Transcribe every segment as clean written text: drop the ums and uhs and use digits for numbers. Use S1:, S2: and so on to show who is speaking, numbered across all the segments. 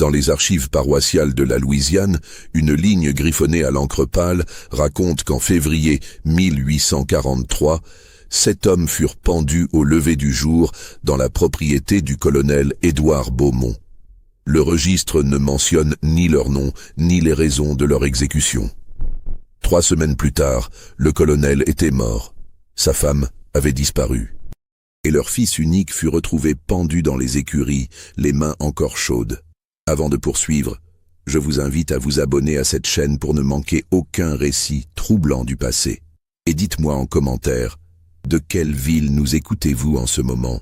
S1: Dans les archives paroissiales de la Louisiane, une ligne griffonnée à l'encre pâle raconte qu'en février 1843, 7 hommes furent pendus au lever du jour dans la propriété du colonel Édouard Beaumont. Le registre ne mentionne ni leur nom, ni les raisons de leur exécution. 3 semaines plus tard, le colonel était mort. Sa femme avait disparu. Et leur fils unique fut retrouvé pendu dans les écuries, les mains encore chaudes. Avant de poursuivre, je vous invite à vous abonner à cette chaîne pour ne manquer aucun récit troublant du passé. Et dites-moi en commentaire, de quelle ville nous écoutez-vous en ce moment?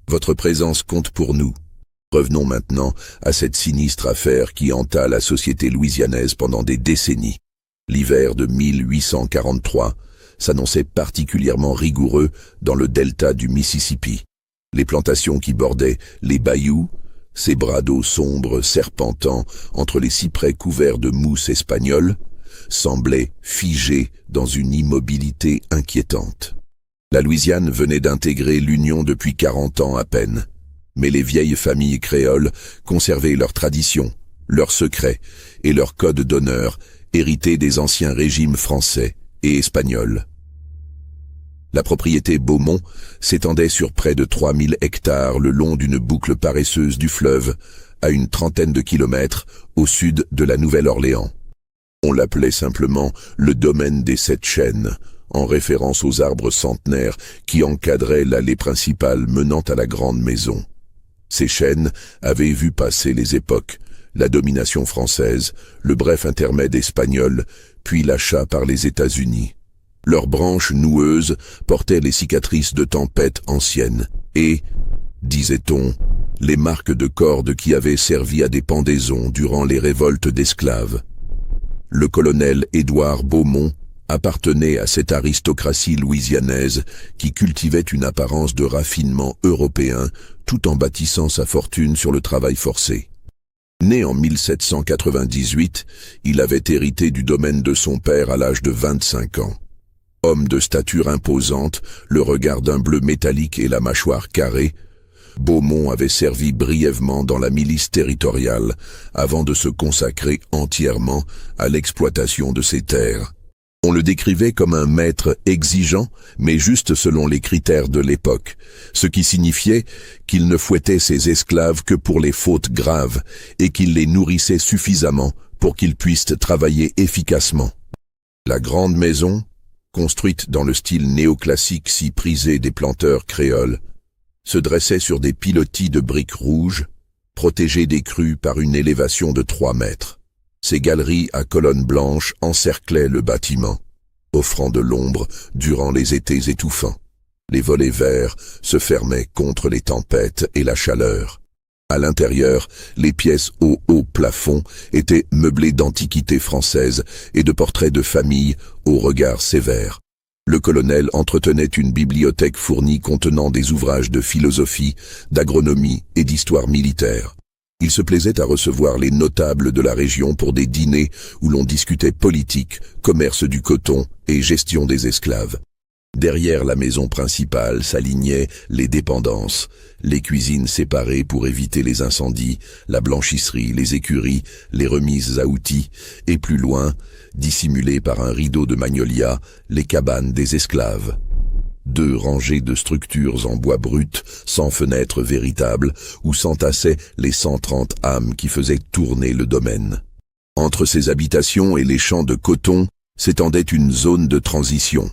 S1: Votre présence compte pour nous. Revenons maintenant à cette sinistre affaire qui hanta la société louisianaise pendant des décennies. L'hiver de 1843 s'annonçait particulièrement rigoureux dans le delta du Mississippi. Les plantations qui bordaient les bayous, ces bras d'eau sombres serpentant entre les cyprès couverts de mousse espagnole, semblaient figées dans une immobilité inquiétante. La Louisiane venait d'intégrer l'Union depuis 40 ans à peine, mais les vieilles familles créoles conservaient leurs traditions, leurs secrets et leurs codes d'honneur hérités des anciens régimes français et espagnols. La propriété Beaumont s'étendait sur près de 3000 hectares le long d'une boucle paresseuse du fleuve, à une trentaine de kilomètres au sud de la Nouvelle-Orléans. On l'appelait simplement le domaine des 7 chênes, en référence aux arbres centenaires qui encadraient l'allée principale menant à la grande maison. Ces chênes avaient vu passer les époques, la domination française, le bref intermède espagnol, puis l'achat par les États-Unis. Leurs branches noueuses portaient les cicatrices de tempêtes anciennes et, disait-on, les marques de cordes qui avaient servi à des pendaisons durant les révoltes d'esclaves. Le colonel Édouard Beaumont appartenait à cette aristocratie louisianaise qui cultivait une apparence de raffinement européen tout en bâtissant sa fortune sur le travail forcé. Né en 1798, il avait hérité du domaine de son père à l'âge de 25 ans. Homme de stature imposante, le regard d'un bleu métallique et la mâchoire carrée, Beaumont avait servi brièvement dans la milice territoriale avant de se consacrer entièrement à l'exploitation de ses terres. On le décrivait comme un maître exigeant, mais juste selon les critères de l'époque, ce qui signifiait qu'il ne fouettait ses esclaves que pour les fautes graves et qu'il les nourrissait suffisamment pour qu'ils puissent travailler efficacement. La grande maison, construite dans le style néoclassique si prisé des planteurs créoles, se dressait sur des pilotis de briques rouges, protégés des crues par une élévation de 3 mètres. Ces galeries à colonnes blanches encerclaient le bâtiment, offrant de l'ombre durant les étés étouffants. Les volets verts se fermaient contre les tempêtes et la chaleur. À l'intérieur, les pièces au haut plafond étaient meublées d'antiquités françaises et de portraits de famille au regard sévère. Le colonel entretenait une bibliothèque fournie contenant des ouvrages de philosophie, d'agronomie et d'histoire militaire. Il se plaisait à recevoir les notables de la région pour des dîners où l'on discutait politique, commerce du coton et gestion des esclaves. Derrière la maison principale s'alignaient les dépendances, les cuisines séparées pour éviter les incendies, la blanchisserie, les écuries, les remises à outils, et plus loin, dissimulées par un rideau de magnolia, les cabanes des esclaves. 2 rangées de structures en bois brut, sans fenêtres véritables, où s'entassaient les 130 âmes qui faisaient tourner le domaine. Entre ces habitations et les champs de coton s'étendait une zone de transition.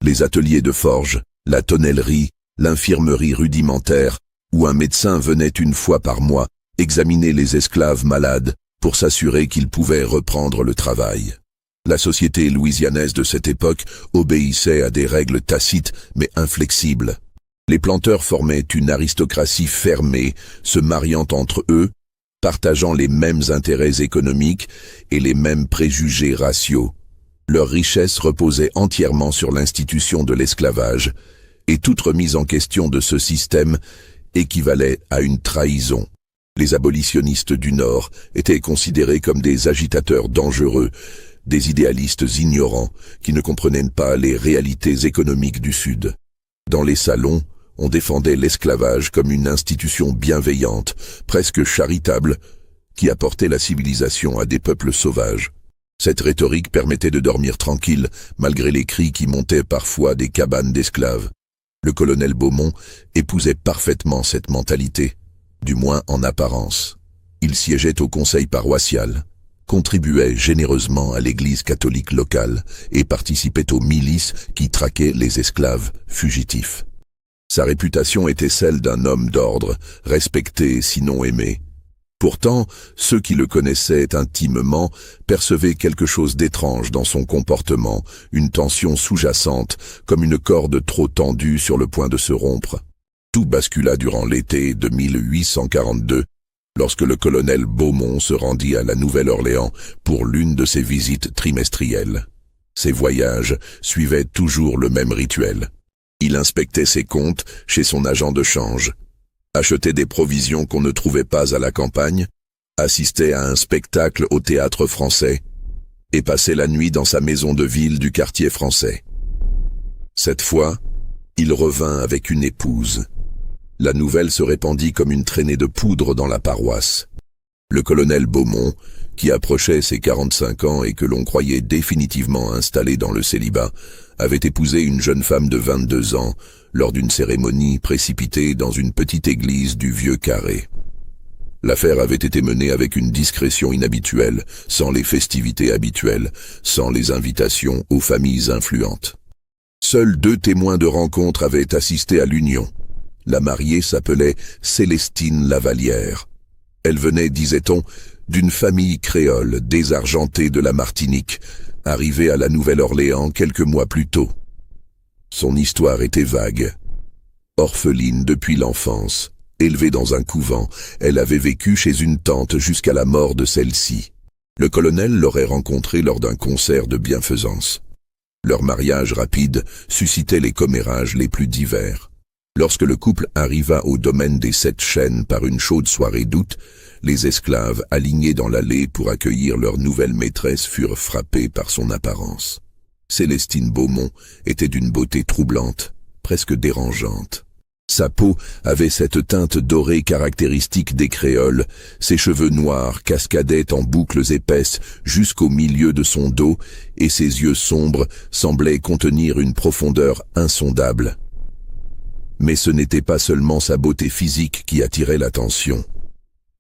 S1: Les ateliers de forge, la tonnellerie, l'infirmerie rudimentaire, où un médecin venait une fois par mois examiner les esclaves malades pour s'assurer qu'ils pouvaient reprendre le travail. La société louisianaise de cette époque obéissait à des règles tacites mais inflexibles. Les planteurs formaient une aristocratie fermée, se mariant entre eux, partageant les mêmes intérêts économiques et les mêmes préjugés raciaux. Leur richesse reposait entièrement sur l'institution de l'esclavage, et toute remise en question de ce système équivalait à une trahison. Les abolitionnistes du Nord étaient considérés comme des agitateurs dangereux, des idéalistes ignorants qui ne comprenaient pas les réalités économiques du Sud. Dans les salons, on défendait l'esclavage comme une institution bienveillante, presque charitable, qui apportait la civilisation à des peuples sauvages. Cette rhétorique permettait de dormir tranquille, malgré les cris qui montaient parfois des cabanes d'esclaves. Le colonel Beaumont épousait parfaitement cette mentalité, du moins en apparence. Il siégeait au conseil paroissial, contribuait généreusement à l'église catholique locale et participait aux milices qui traquaient les esclaves fugitifs. Sa réputation était celle d'un homme d'ordre, respecté sinon aimé. Pourtant, ceux qui le connaissaient intimement percevaient quelque chose d'étrange dans son comportement, une tension sous-jacente, comme une corde trop tendue sur le point de se rompre. Tout bascula durant l'été de 1842, lorsque le colonel Beaumont se rendit à la Nouvelle-Orléans pour l'une de ses visites trimestrielles. Ses voyages suivaient toujours le même rituel. Il inspectait ses comptes chez son agent de change, achetait des provisions qu'on ne trouvait pas à la campagne, assistait à un spectacle au théâtre français et passait la nuit dans sa maison de ville du quartier français. Cette fois, il revint avec une épouse. La nouvelle se répandit comme une traînée de poudre dans la paroisse. Le colonel Beaumont, qui approchait ses 45 ans et que l'on croyait définitivement installé dans le célibat, avait épousé une jeune femme de 22 ans lors d'une cérémonie précipitée dans une petite église du Vieux Carré. L'affaire avait été menée avec une discrétion inhabituelle, sans les festivités habituelles, sans les invitations aux familles influentes. Seuls 2 témoins de rencontre avaient assisté à l'union. La mariée s'appelait Célestine Lavallière. Elle venait, disait-on, d'une famille créole désargentée de la Martinique, arrivée à la Nouvelle-Orléans quelques mois plus tôt. Son histoire était vague. Orpheline depuis l'enfance, élevée dans un couvent, elle avait vécu chez une tante jusqu'à la mort de celle-ci. Le colonel l'aurait rencontrée lors d'un concert de bienfaisance. Leur mariage rapide suscitait les commérages les plus divers. Lorsque le couple arriva au domaine des 7 Chênes par une chaude soirée d'août, les esclaves alignés dans l'allée pour accueillir leur nouvelle maîtresse furent frappés par son apparence. Célestine Beaumont était d'une beauté troublante, presque dérangeante. Sa peau avait cette teinte dorée caractéristique des créoles, ses cheveux noirs cascadaient en boucles épaisses jusqu'au milieu de son dos et ses yeux sombres semblaient contenir une profondeur insondable. Mais ce n'était pas seulement sa beauté physique qui attirait l'attention.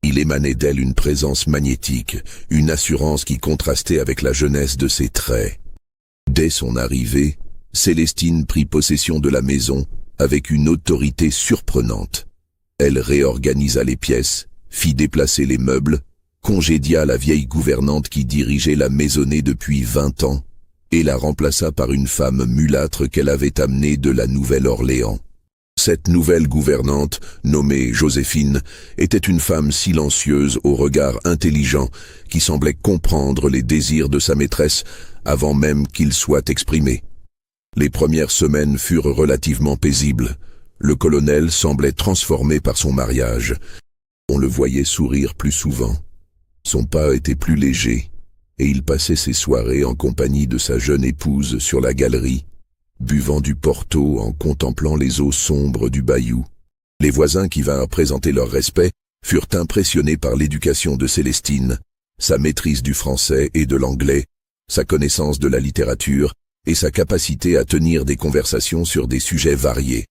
S1: Il émanait d'elle une présence magnétique, une assurance qui contrastait avec la jeunesse de ses traits. Dès son arrivée, Célestine prit possession de la maison avec une autorité surprenante. Elle réorganisa les pièces, fit déplacer les meubles, congédia la vieille gouvernante qui dirigeait la maisonnée depuis 20 ans et la remplaça par une femme mulâtre qu'elle avait amenée de la Nouvelle-Orléans. Cette nouvelle gouvernante, nommée Joséphine, était une femme silencieuse au regard intelligent qui semblait comprendre les désirs de sa maîtresse avant même qu'ils soient exprimés. Les premières semaines furent relativement paisibles. Le colonel semblait transformé par son mariage. On le voyait sourire plus souvent. Son pas était plus léger, et il passait ses soirées en compagnie de sa jeune épouse sur la galerie, buvant du porto en contemplant les eaux sombres du bayou. Les voisins qui vinrent présenter leur respect furent impressionnés par l'éducation de Célestine, sa maîtrise du français et de l'anglais, sa connaissance de la littérature et sa capacité à tenir des conversations sur des sujets variés.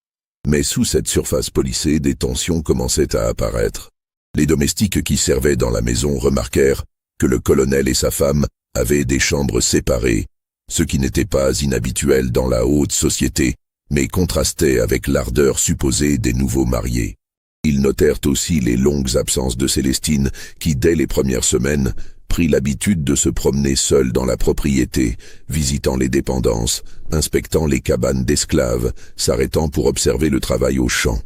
S1: Mais sous cette surface polissée, des tensions commençaient à apparaître. Les domestiques qui servaient dans la maison remarquèrent que le colonel et sa femme avaient des chambres séparées, ce qui n'était pas inhabituel dans la haute société, mais contrastait avec l'ardeur supposée des nouveaux mariés. Ils notèrent aussi les longues absences de Célestine, qui, dès les premières semaines, prit l'habitude de se promener seule dans la propriété, visitant les dépendances, inspectant les cabanes d'esclaves, s'arrêtant pour observer le travail aux champs.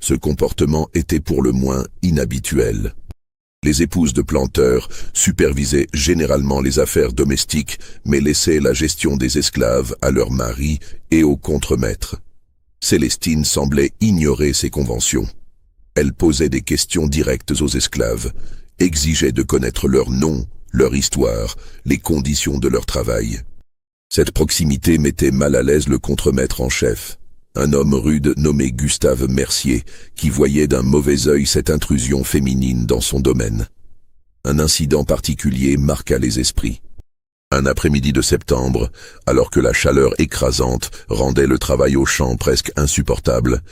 S1: Ce comportement était pour le moins inhabituel. Les épouses de planteurs supervisaient généralement les affaires domestiques, mais laissaient la gestion des esclaves à leurs maris et aux contremaîtres. Célestine semblait ignorer ces conventions. Elle posait des questions directes aux esclaves, exigeait de connaître leur nom, leur histoire, les conditions de leur travail. Cette proximité mettait mal à l'aise le contremaître en chef, un homme rude nommé Gustave Mercier, qui voyait d'un mauvais œil cette intrusion féminine dans son domaine. Un incident particulier marqua les esprits. Un après-midi de septembre, alors que la chaleur écrasante rendait le travail au champ presque insupportable,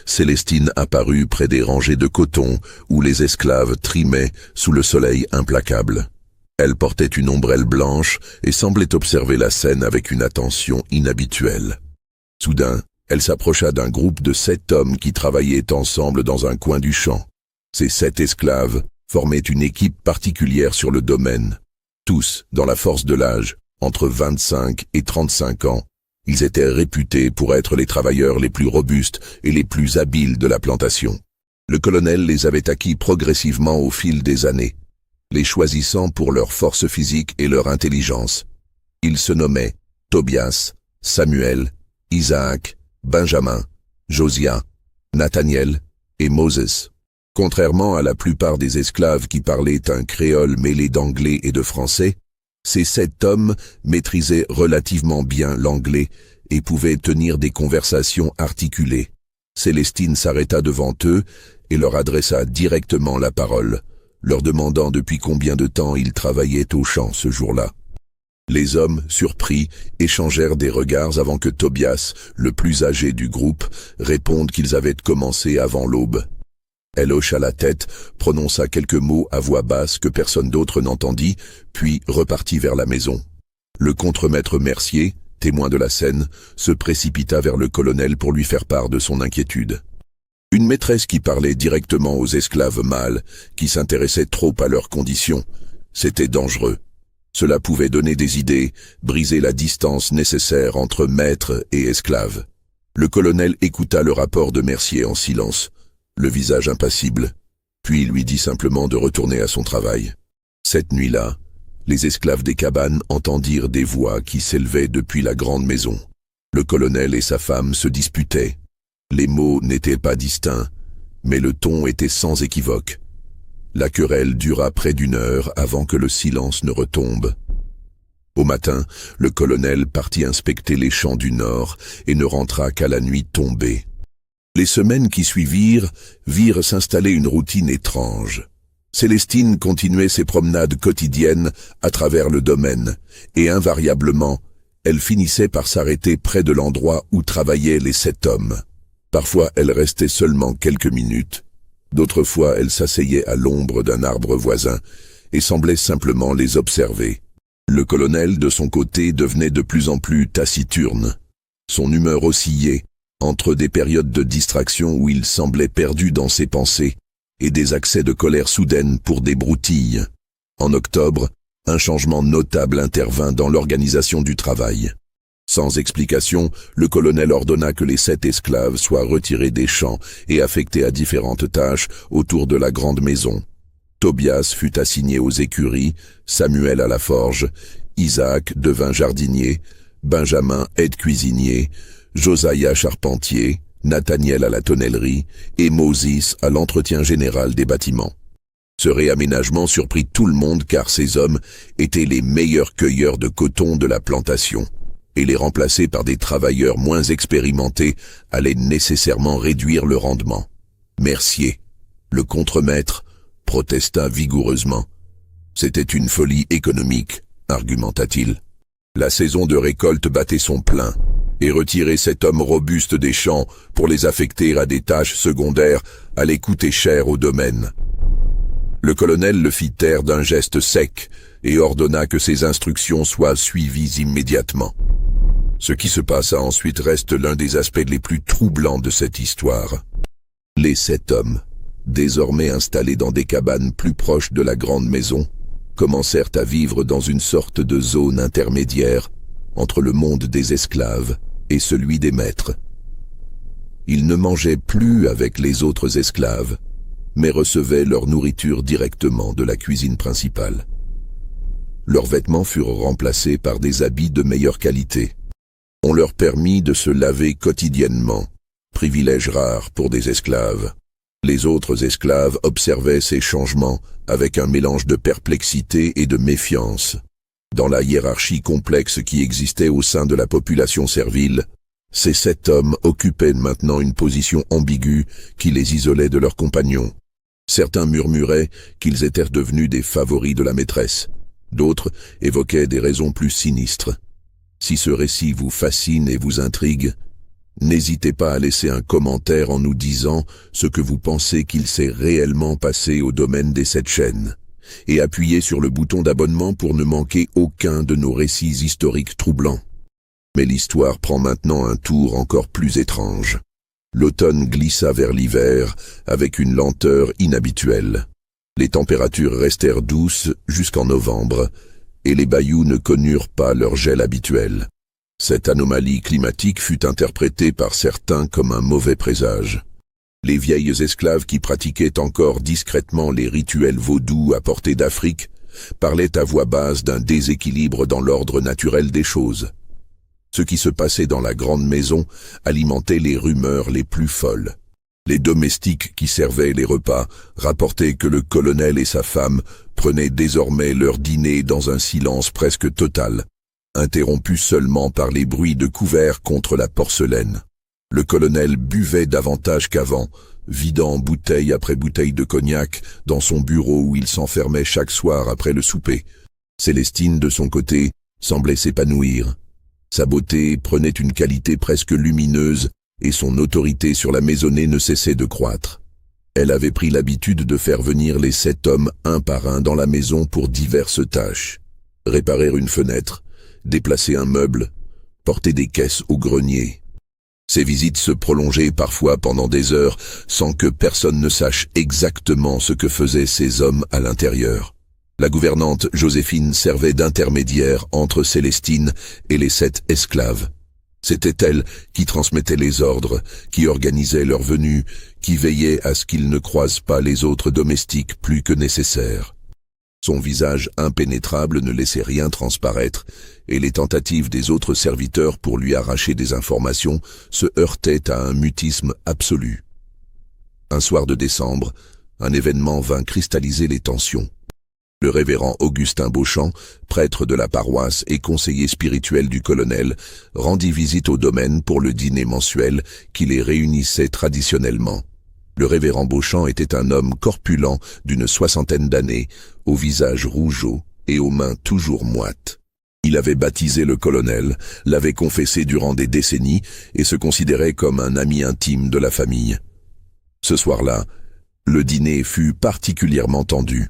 S1: Célestine apparut près des rangées de coton où les esclaves trimaient sous le soleil implacable. Elle portait une ombrelle blanche et semblait observer la scène avec une attention inhabituelle. Soudain, elle s'approcha d'un groupe de 7 hommes qui travaillaient ensemble dans un coin du champ. Ces 7 esclaves formaient une équipe particulière sur le domaine. Tous, dans la force de l'âge, entre 25 et 35 ans, ils étaient réputés pour être les travailleurs les plus robustes et les plus habiles de la plantation. Le colonel les avait acquis progressivement au fil des années, les choisissant pour leur force physique et leur intelligence. Ils se nommaient Tobias, Samuel, Isaac, Benjamin, Josiah, Nathaniel et Moses. Contrairement à la plupart des esclaves qui parlaient un créole mêlé d'anglais et de français, ces 7 hommes maîtrisaient relativement bien l'anglais et pouvaient tenir des conversations articulées. Célestine s'arrêta devant eux et leur adressa directement la parole, leur demandant depuis combien de temps ils travaillaient au champ ce jour-là. Les hommes, surpris, échangèrent des regards avant que Tobias, le plus âgé du groupe, réponde qu'ils avaient commencé avant l'aube. Elle hocha la tête, prononça quelques mots à voix basse que personne d'autre n'entendit, puis repartit vers la maison. Le contremaître Mercier, témoin de la scène, se précipita vers le colonel pour lui faire part de son inquiétude. Une maîtresse qui parlait directement aux esclaves mâles, qui s'intéressaient trop à leurs conditions, c'était dangereux. Cela pouvait donner des idées, briser la distance nécessaire entre maître et esclave. Le colonel écouta le rapport de Mercier en silence, le visage impassible, puis il lui dit simplement de retourner à son travail. Cette nuit-là, les esclaves des cabanes entendirent des voix qui s'élevaient depuis la grande maison. Le colonel et sa femme se disputaient. Les mots n'étaient pas distincts, mais le ton était sans équivoque. La querelle dura près d'1 heure avant que le silence ne retombe. Au matin, le colonel partit inspecter les champs du nord et ne rentra qu'à la nuit tombée. Les semaines qui suivirent virent s'installer une routine étrange. Célestine continuait ses promenades quotidiennes à travers le domaine, et invariablement, elle finissait par s'arrêter près de l'endroit où travaillaient les 7 hommes. Parfois, elle restait seulement quelques minutes. D'autres fois, elle s'asseyait à l'ombre d'un arbre voisin et semblait simplement les observer. Le colonel, de son côté, devenait de plus en plus taciturne. Son humeur oscillait entre des périodes de distraction où il semblait perdu dans ses pensées et des accès de colère soudaine pour des broutilles. En octobre, un changement notable intervint dans l'organisation du travail. Sans explication, le colonel ordonna que les 7 esclaves soient retirés des champs et affectés à différentes tâches autour de la grande maison. Tobias fut assigné aux écuries, Samuel à la forge, Isaac devint jardinier, Benjamin aide-cuisinier, Josiah charpentier, Nathaniel à la tonnellerie et Moses à l'entretien général des bâtiments. Ce réaménagement surprit tout le monde car ces hommes étaient les meilleurs cueilleurs de coton de la plantation, et les remplacer par des travailleurs moins expérimentés allait nécessairement réduire le rendement. Mercier, le contremaître, protesta vigoureusement. C'était une folie économique, argumenta-t-il. La saison de récolte battait son plein, et retirer cet homme robuste des champs pour les affecter à des tâches secondaires allait coûter cher au domaine. Le colonel le fit taire d'un geste sec et ordonna que ses instructions soient suivies immédiatement. Ce qui se passa ensuite reste l'un des aspects les plus troublants de cette histoire. Les 7 hommes, désormais installés dans des cabanes plus proches de la grande maison, commencèrent à vivre dans une sorte de zone intermédiaire entre le monde des esclaves et celui des maîtres. Ils ne mangeaient plus avec les autres esclaves, mais recevaient leur nourriture directement de la cuisine principale. Leurs vêtements furent remplacés par des habits de meilleure qualité. On leur permit de se laver quotidiennement, privilège rare pour des esclaves. Les autres esclaves observaient ces changements avec un mélange de perplexité et de méfiance. Dans la hiérarchie complexe qui existait au sein de la population servile, ces 7 hommes occupaient maintenant une position ambiguë qui les isolait de leurs compagnons. Certains murmuraient qu'ils étaient devenus des favoris de la maîtresse. D'autres évoquaient des raisons plus sinistres. Si ce récit vous fascine et vous intrigue, n'hésitez pas à laisser un commentaire en nous disant ce que vous pensez qu'il s'est réellement passé au domaine des 7 chênes. Et appuyez sur le bouton d'abonnement pour ne manquer aucun de nos récits historiques troublants. Mais l'histoire prend maintenant un tour encore plus étrange. L'automne glissa vers l'hiver avec une lenteur inhabituelle. Les températures restèrent douces jusqu'en novembre, et les bayous ne connurent pas leur gel habituel. Cette anomalie climatique fut interprétée par certains comme un mauvais présage. Les vieilles esclaves qui pratiquaient encore discrètement les rituels vaudous apportés d'Afrique parlaient à voix basse d'un déséquilibre dans l'ordre naturel des choses. Ce qui se passait dans la grande maison alimentait les rumeurs les plus folles. Les domestiques qui servaient les repas rapportaient que le colonel et sa femme prenaient désormais leur dîner dans un silence presque total, interrompu seulement par les bruits de couverts contre la porcelaine. Le colonel buvait davantage qu'avant, vidant bouteille après bouteille de cognac dans son bureau où il s'enfermait chaque soir après le souper. Célestine, de son côté, semblait s'épanouir. Sa beauté prenait une qualité presque lumineuse et son autorité sur la maisonnée ne cessait de croître. Elle avait pris l'habitude de faire venir les 7 hommes un par un dans la maison pour diverses tâches. Réparer une fenêtre, déplacer un meuble, porter des caisses au grenier. Ces visites se prolongeaient parfois pendant des heures sans que personne ne sache exactement ce que faisaient ces hommes à l'intérieur. La gouvernante Joséphine servait d'intermédiaire entre Célestine et les 7 esclaves. C'était elle qui transmettait les ordres, qui organisait leur venue, qui veillait à ce qu'ils ne croisent pas les autres domestiques plus que nécessaire. Son visage impénétrable ne laissait rien transparaître, et les tentatives des autres serviteurs pour lui arracher des informations se heurtaient à un mutisme absolu. Un soir de décembre, un événement vint cristalliser les tensions. Le révérend Augustin Beauchamp, prêtre de la paroisse et conseiller spirituel du colonel, rendit visite au domaine pour le dîner mensuel qui les réunissait traditionnellement. Le révérend Beauchamp était un homme corpulent d'une 60aine d'années, au visage rougeau et aux mains toujours moites. Il avait baptisé le colonel, l'avait confessé durant des décennies et se considérait comme un ami intime de la famille. Ce soir-là, le dîner fut particulièrement tendu.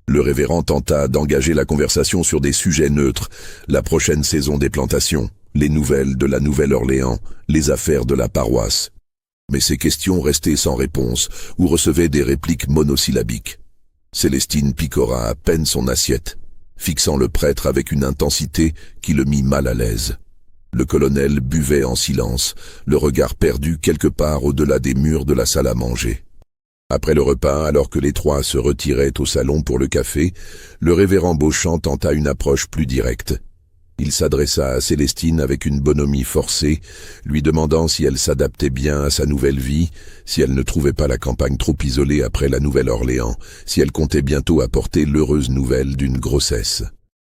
S1: Le révérend tenta d'engager la conversation sur des sujets neutres, la prochaine saison des plantations, les nouvelles de la Nouvelle-Orléans, les affaires de la paroisse. Mais ces questions restaient sans réponse ou recevaient des répliques monosyllabiques. Célestine picora à peine son assiette, fixant le prêtre avec une intensité qui le mit mal à l'aise. Le colonel buvait en silence, le regard perdu quelque part au-delà des murs de la salle à manger. Après le repas, alors que les 3 se retiraient au salon pour le café, le révérend Beauchamp tenta une approche plus directe. Il s'adressa à Célestine avec une bonhomie forcée, lui demandant si elle s'adaptait bien à sa nouvelle vie, si elle ne trouvait pas la campagne trop isolée après la Nouvelle-Orléans, si elle comptait bientôt apporter l'heureuse nouvelle d'une grossesse.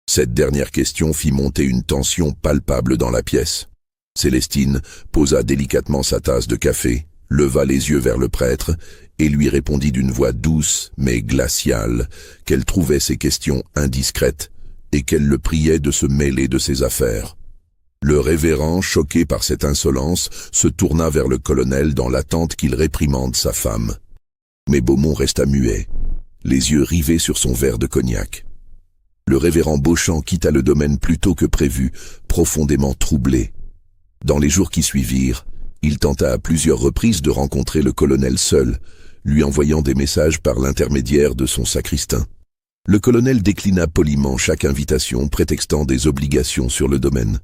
S1: Cette dernière question fit monter une tension palpable dans la pièce. Célestine posa délicatement sa tasse de café, leva les yeux vers le prêtre et lui répondit d'une voix douce mais glaciale qu'elle trouvait ces questions indiscrètes et qu'elle le priait de se mêler de ses affaires. Le révérend, choqué par cette insolence, se tourna vers le colonel dans l'attente qu'il réprimande sa femme. Mais Beaumont resta muet, les yeux rivés sur son verre de cognac. Le révérend Beauchamp quitta le domaine plus tôt que prévu, profondément troublé. Dans les jours qui suivirent, il tenta à plusieurs reprises de rencontrer le colonel seul, lui envoyant des messages par l'intermédiaire de son sacristain. Le colonel déclina poliment chaque invitation, prétextant des obligations sur le domaine.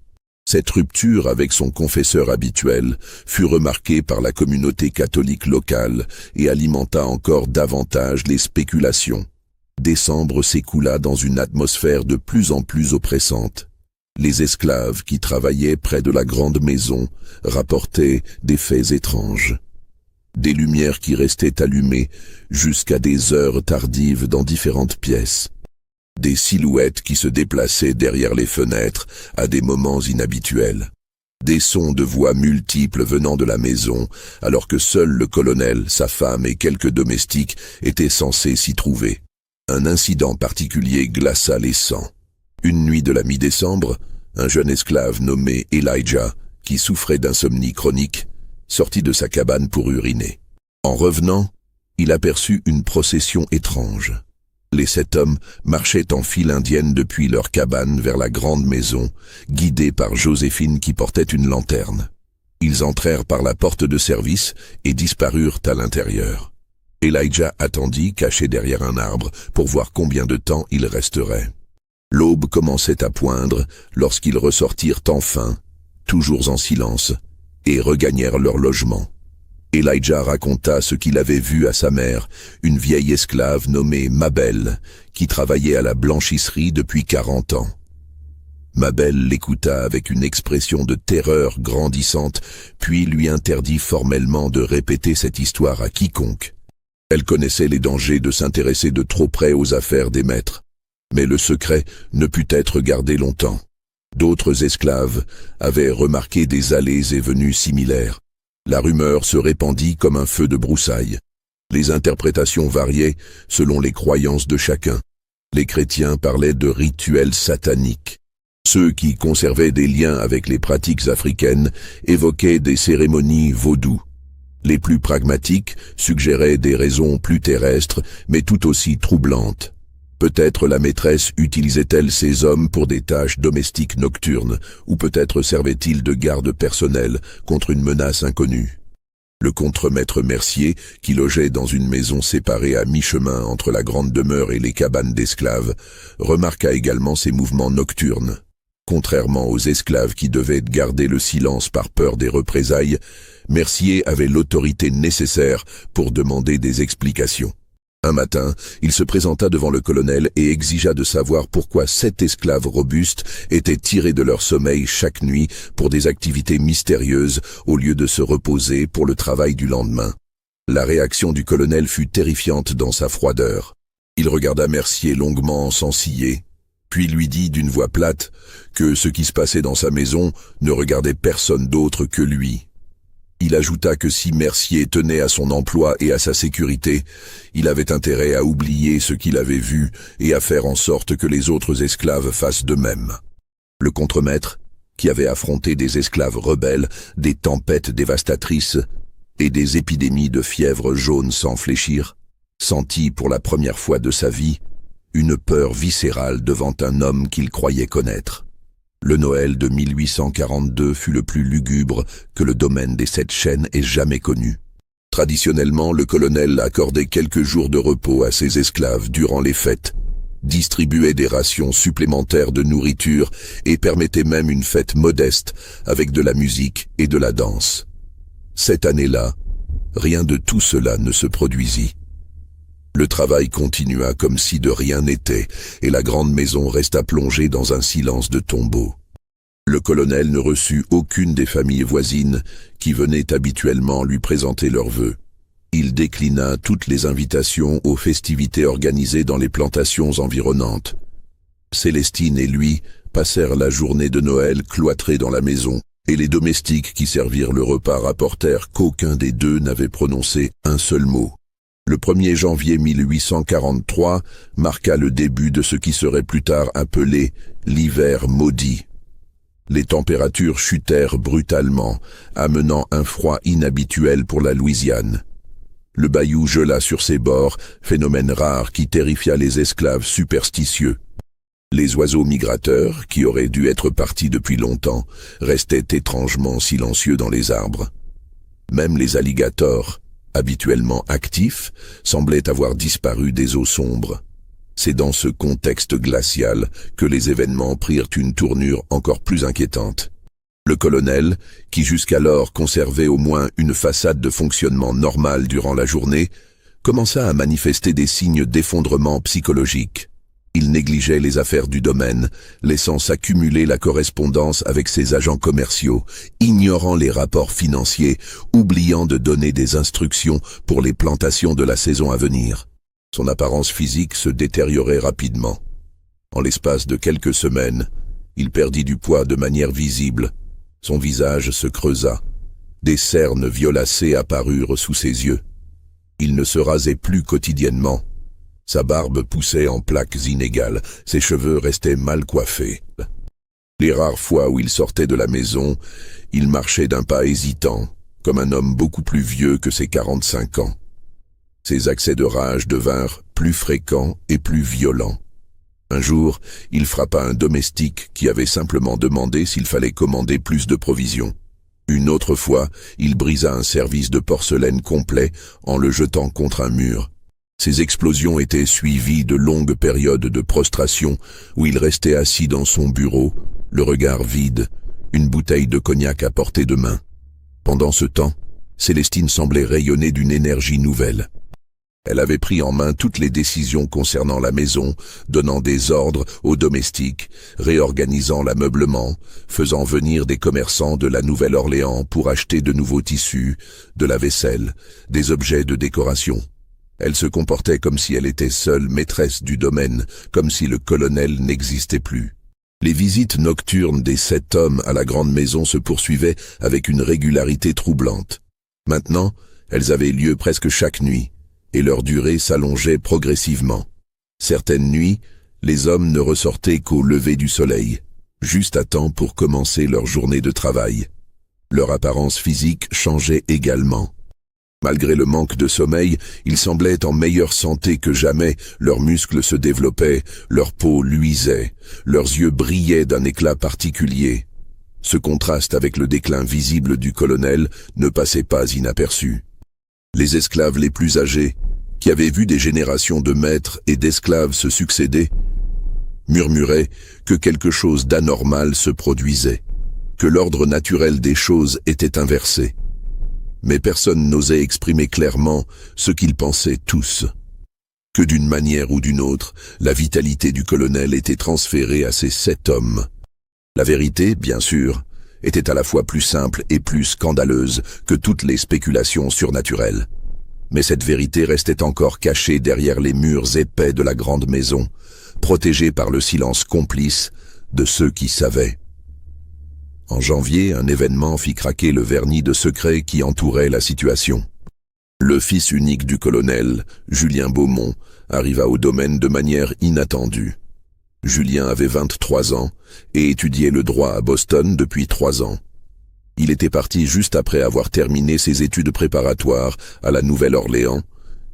S1: Cette rupture avec son confesseur habituel fut remarquée par la communauté catholique locale et alimenta encore davantage les spéculations. Décembre s'écoula dans une atmosphère de plus en plus oppressante. Les esclaves qui travaillaient près de la grande maison rapportaient des faits étranges. Des lumières qui restaient allumées jusqu'à des heures tardives dans différentes pièces. Des silhouettes qui se déplaçaient derrière les fenêtres à des moments inhabituels. Des sons de voix multiples venant de la maison, alors que seul le colonel, sa femme et quelques domestiques étaient censés s'y trouver. Un incident particulier glaça les sangs. Une nuit de la mi-décembre, un jeune esclave nommé Elijah, qui souffrait d'insomnie chronique, sortit de sa cabane pour uriner. En revenant, il aperçut une procession étrange. Les 7 hommes marchaient en file indienne depuis leur cabane vers la grande maison, guidés par Joséphine qui portait une lanterne. Ils entrèrent par la porte de service et disparurent à l'intérieur. Elijah attendit, caché derrière un arbre, pour voir combien de temps il resterait. L'aube commençait à poindre lorsqu'ils ressortirent enfin, toujours en silence, et regagnèrent leur logement. Elijah raconta ce qu'il avait vu à sa mère, une vieille esclave nommée Mabel, qui travaillait à la blanchisserie depuis 40 ans. Mabel l'écouta avec une expression de terreur grandissante, puis lui interdit formellement de répéter cette histoire à quiconque. Elle connaissait les dangers de s'intéresser de trop près aux affaires des maîtres, mais le secret ne put être gardé longtemps. D'autres esclaves avaient remarqué des allées et venues similaires. La rumeur se répandit comme un feu de broussailles. Les interprétations variaient selon les croyances de chacun. Les chrétiens parlaient de rituels sataniques. Ceux qui conservaient des liens avec les pratiques africaines évoquaient des cérémonies vaudou. Les plus pragmatiques suggéraient des raisons plus terrestres, mais tout aussi troublantes. Peut-être la maîtresse utilisait-elle ces hommes pour des tâches domestiques nocturnes, ou peut-être servait-il de garde personnel contre une menace inconnue. Le contremaître Mercier, qui logeait dans une maison séparée à mi-chemin entre la grande demeure et les cabanes d'esclaves, remarqua également ces mouvements nocturnes. Contrairement aux esclaves qui devaient garder le silence par peur des représailles, Mercier avait l'autorité nécessaire pour demander des explications. Un matin, il se présenta devant le colonel et exigea de savoir pourquoi 7 esclaves robustes étaient tirés de leur sommeil chaque nuit pour des activités mystérieuses au lieu de se reposer pour le travail du lendemain. La réaction du colonel fut terrifiante dans sa froideur. Il regarda Mercier longuement sans ciller, puis lui dit d'une voix plate que ce qui se passait dans sa maison ne regardait personne d'autre que lui. Il ajouta que si Mercier tenait à son emploi et à sa sécurité, il avait intérêt à oublier ce qu'il avait vu et à faire en sorte que les autres esclaves fassent de même. Le contremaître, qui avait affronté des esclaves rebelles, des tempêtes dévastatrices et des épidémies de fièvre jaune sans fléchir, sentit pour la première fois de sa vie une peur viscérale devant un homme qu'il croyait connaître. Le Noël de 1842 fut le plus lugubre que le domaine des 7 chênes ait jamais connu. Traditionnellement, le colonel accordait quelques jours de repos à ses esclaves durant les fêtes, distribuait des rations supplémentaires de nourriture et permettait même une fête modeste avec de la musique et de la danse. Cette année-là, rien de tout cela ne se produisit. Le travail continua comme si de rien n'était, et la grande maison resta plongée dans un silence de tombeau. Le colonel ne reçut aucune des familles voisines qui venaient habituellement lui présenter leurs vœux. Il déclina toutes les invitations aux festivités organisées dans les plantations environnantes. Célestine et lui passèrent la journée de Noël cloîtrés dans la maison, et les domestiques qui servirent le repas rapportèrent qu'aucun des deux n'avait prononcé un seul mot. Le 1er janvier 1843 marqua le début de ce qui serait plus tard appelé l'hiver maudit. Les températures chutèrent brutalement, amenant un froid inhabituel pour la Louisiane. Le bayou gela sur ses bords, phénomène rare qui terrifia les esclaves superstitieux. Les oiseaux migrateurs, qui auraient dû être partis depuis longtemps, restaient étrangement silencieux dans les arbres. Même les alligators, habituellement actifs, semblaient avoir disparu des eaux sombres. C'est dans ce contexte glacial que les événements prirent une tournure encore plus inquiétante. Le colonel, qui jusqu'alors conservait au moins une façade de fonctionnement normal durant la journée, commença à manifester des signes d'effondrement psychologique. Il négligeait les affaires du domaine, laissant s'accumuler la correspondance avec ses agents commerciaux, ignorant les rapports financiers, oubliant de donner des instructions pour les plantations de la saison à venir. Son apparence physique se détériorait rapidement. En l'espace de quelques semaines, il perdit du poids de manière visible, Son visage se creusa. Des cernes violacées apparurent sous ses yeux. Il ne se rasait plus quotidiennement. Sa barbe poussait en plaques inégales, ses cheveux restaient mal coiffés. Les rares fois où il sortait de la maison, il marchait d'un pas hésitant, comme un homme beaucoup plus vieux que ses 45 ans. Ses accès de rage devinrent plus fréquents et plus violents. Un jour, il frappa un domestique qui avait simplement demandé s'il fallait commander plus de provisions. Une autre fois, il brisa un service de porcelaine complet en le jetant contre un mur. Ces explosions étaient suivies de longues périodes de prostration où il restait assis dans son bureau, le regard vide, une bouteille de cognac à portée de main. Pendant ce temps, Célestine semblait rayonner d'une énergie nouvelle. Elle avait pris en main toutes les décisions concernant la maison, donnant des ordres aux domestiques, réorganisant l'ameublement, faisant venir des commerçants de la Nouvelle-Orléans pour acheter de nouveaux tissus, de la vaisselle, des objets de décoration. Elle se comportait comme si elle était seule maîtresse du domaine, comme si le colonel n'existait plus. Les visites nocturnes des 7 hommes à la grande maison se poursuivaient avec une régularité troublante. Maintenant, elles avaient lieu presque chaque nuit, et leur durée s'allongeait progressivement. Certaines nuits, les hommes ne ressortaient qu'au lever du soleil, juste à temps pour commencer leur journée de travail. Leur apparence physique changeait également. Malgré le manque de sommeil, ils semblaient en meilleure santé que jamais, leurs muscles se développaient, leur peau luisait, leurs yeux brillaient d'un éclat particulier. Ce contraste avec le déclin visible du colonel ne passait pas inaperçu. Les esclaves les plus âgés, qui avaient vu des générations de maîtres et d'esclaves se succéder, murmuraient que quelque chose d'anormal se produisait, que l'ordre naturel des choses était inversé. Mais personne n'osait exprimer clairement ce qu'ils pensaient tous, que d'une manière ou d'une autre, la vitalité du colonel était transférée à ces 7 hommes. La vérité, bien sûr, était à la fois plus simple et plus scandaleuse que toutes les spéculations surnaturelles. Mais cette vérité restait encore cachée derrière les murs épais de la grande maison, protégée par le silence complice de ceux qui savaient. En janvier, un événement fit craquer le vernis de secret qui entourait la situation. Le fils unique du colonel, Julien Beaumont, arriva au domaine de manière inattendue. Julien avait 23 ans et étudiait le droit à Boston depuis 3 ans. Il était parti juste après avoir terminé ses études préparatoires à la Nouvelle-Orléans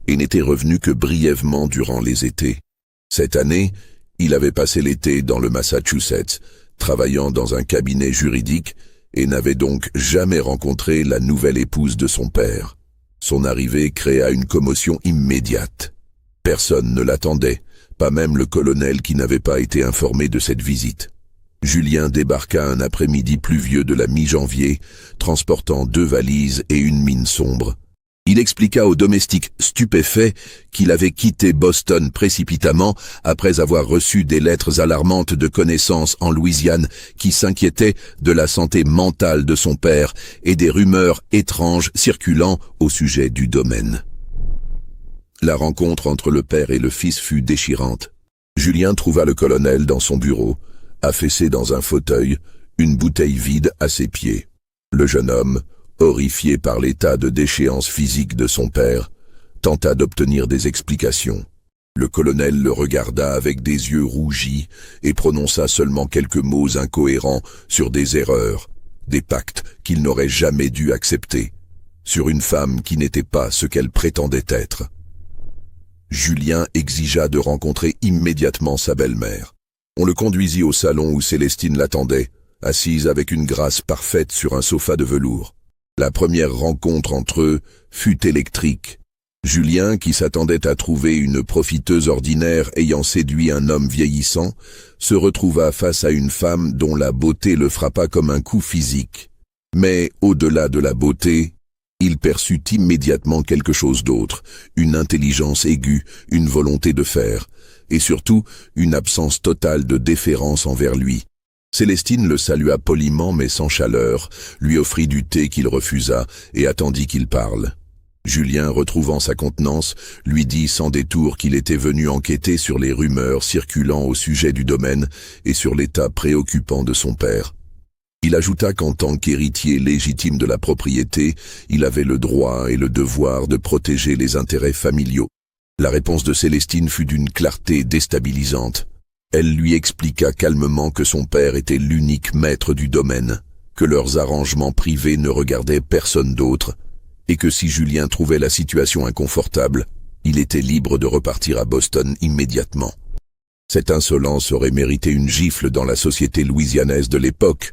S1: et n'était revenu que brièvement durant les étés. Cette année, il avait passé l'été dans le Massachusetts, travaillant dans un cabinet juridique et n'avait donc jamais rencontré la nouvelle épouse de son père. Son arrivée créa une commotion immédiate. Personne ne l'attendait, pas même le colonel qui n'avait pas été informé de cette visite. Julien débarqua un après-midi pluvieux de la mi-janvier, transportant 2 valises et une mine sombre. Il expliqua aux domestiques stupéfaits qu'il avait quitté Boston précipitamment après avoir reçu des lettres alarmantes de connaissances en Louisiane qui s'inquiétaient de la santé mentale de son père et des rumeurs étranges circulant au sujet du domaine. La rencontre entre le père et le fils fut déchirante. Julien trouva le colonel dans son bureau, affaissé dans un fauteuil, une bouteille vide à ses pieds. Le jeune homme, horrifié par l'état de déchéance physique de son père, tenta d'obtenir des explications. Le colonel le regarda avec des yeux rougis et prononça seulement quelques mots incohérents sur des erreurs, des pactes qu'il n'aurait jamais dû accepter, sur une femme qui n'était pas ce qu'elle prétendait être. Julien exigea de rencontrer immédiatement sa belle-mère. On le conduisit au salon où Célestine l'attendait, assise avec une grâce parfaite sur un sofa de velours. La première rencontre entre eux fut électrique. Julien, qui s'attendait à trouver une profiteuse ordinaire ayant séduit un homme vieillissant, se retrouva face à une femme dont la beauté le frappa comme un coup physique. Mais, au-delà de la beauté, il perçut immédiatement quelque chose d'autre, une intelligence aiguë, une volonté de faire, et surtout une absence totale de déférence envers lui. Célestine le salua poliment mais sans chaleur, lui offrit du thé qu'il refusa et attendit qu'il parle. Julien, retrouvant sa contenance, lui dit sans détour qu'il était venu enquêter sur les rumeurs circulant au sujet du domaine et sur l'état préoccupant de son père. Il ajouta qu'en tant qu'héritier légitime de la propriété, il avait le droit et le devoir de protéger les intérêts familiaux. La réponse de Célestine fut d'une clarté déstabilisante. Elle lui expliqua calmement que son père était l'unique maître du domaine, que leurs arrangements privés ne regardaient personne d'autre, et que si Julien trouvait la situation inconfortable, il était libre de repartir à Boston immédiatement. Cette insolence aurait mérité une gifle dans la société louisianaise de l'époque,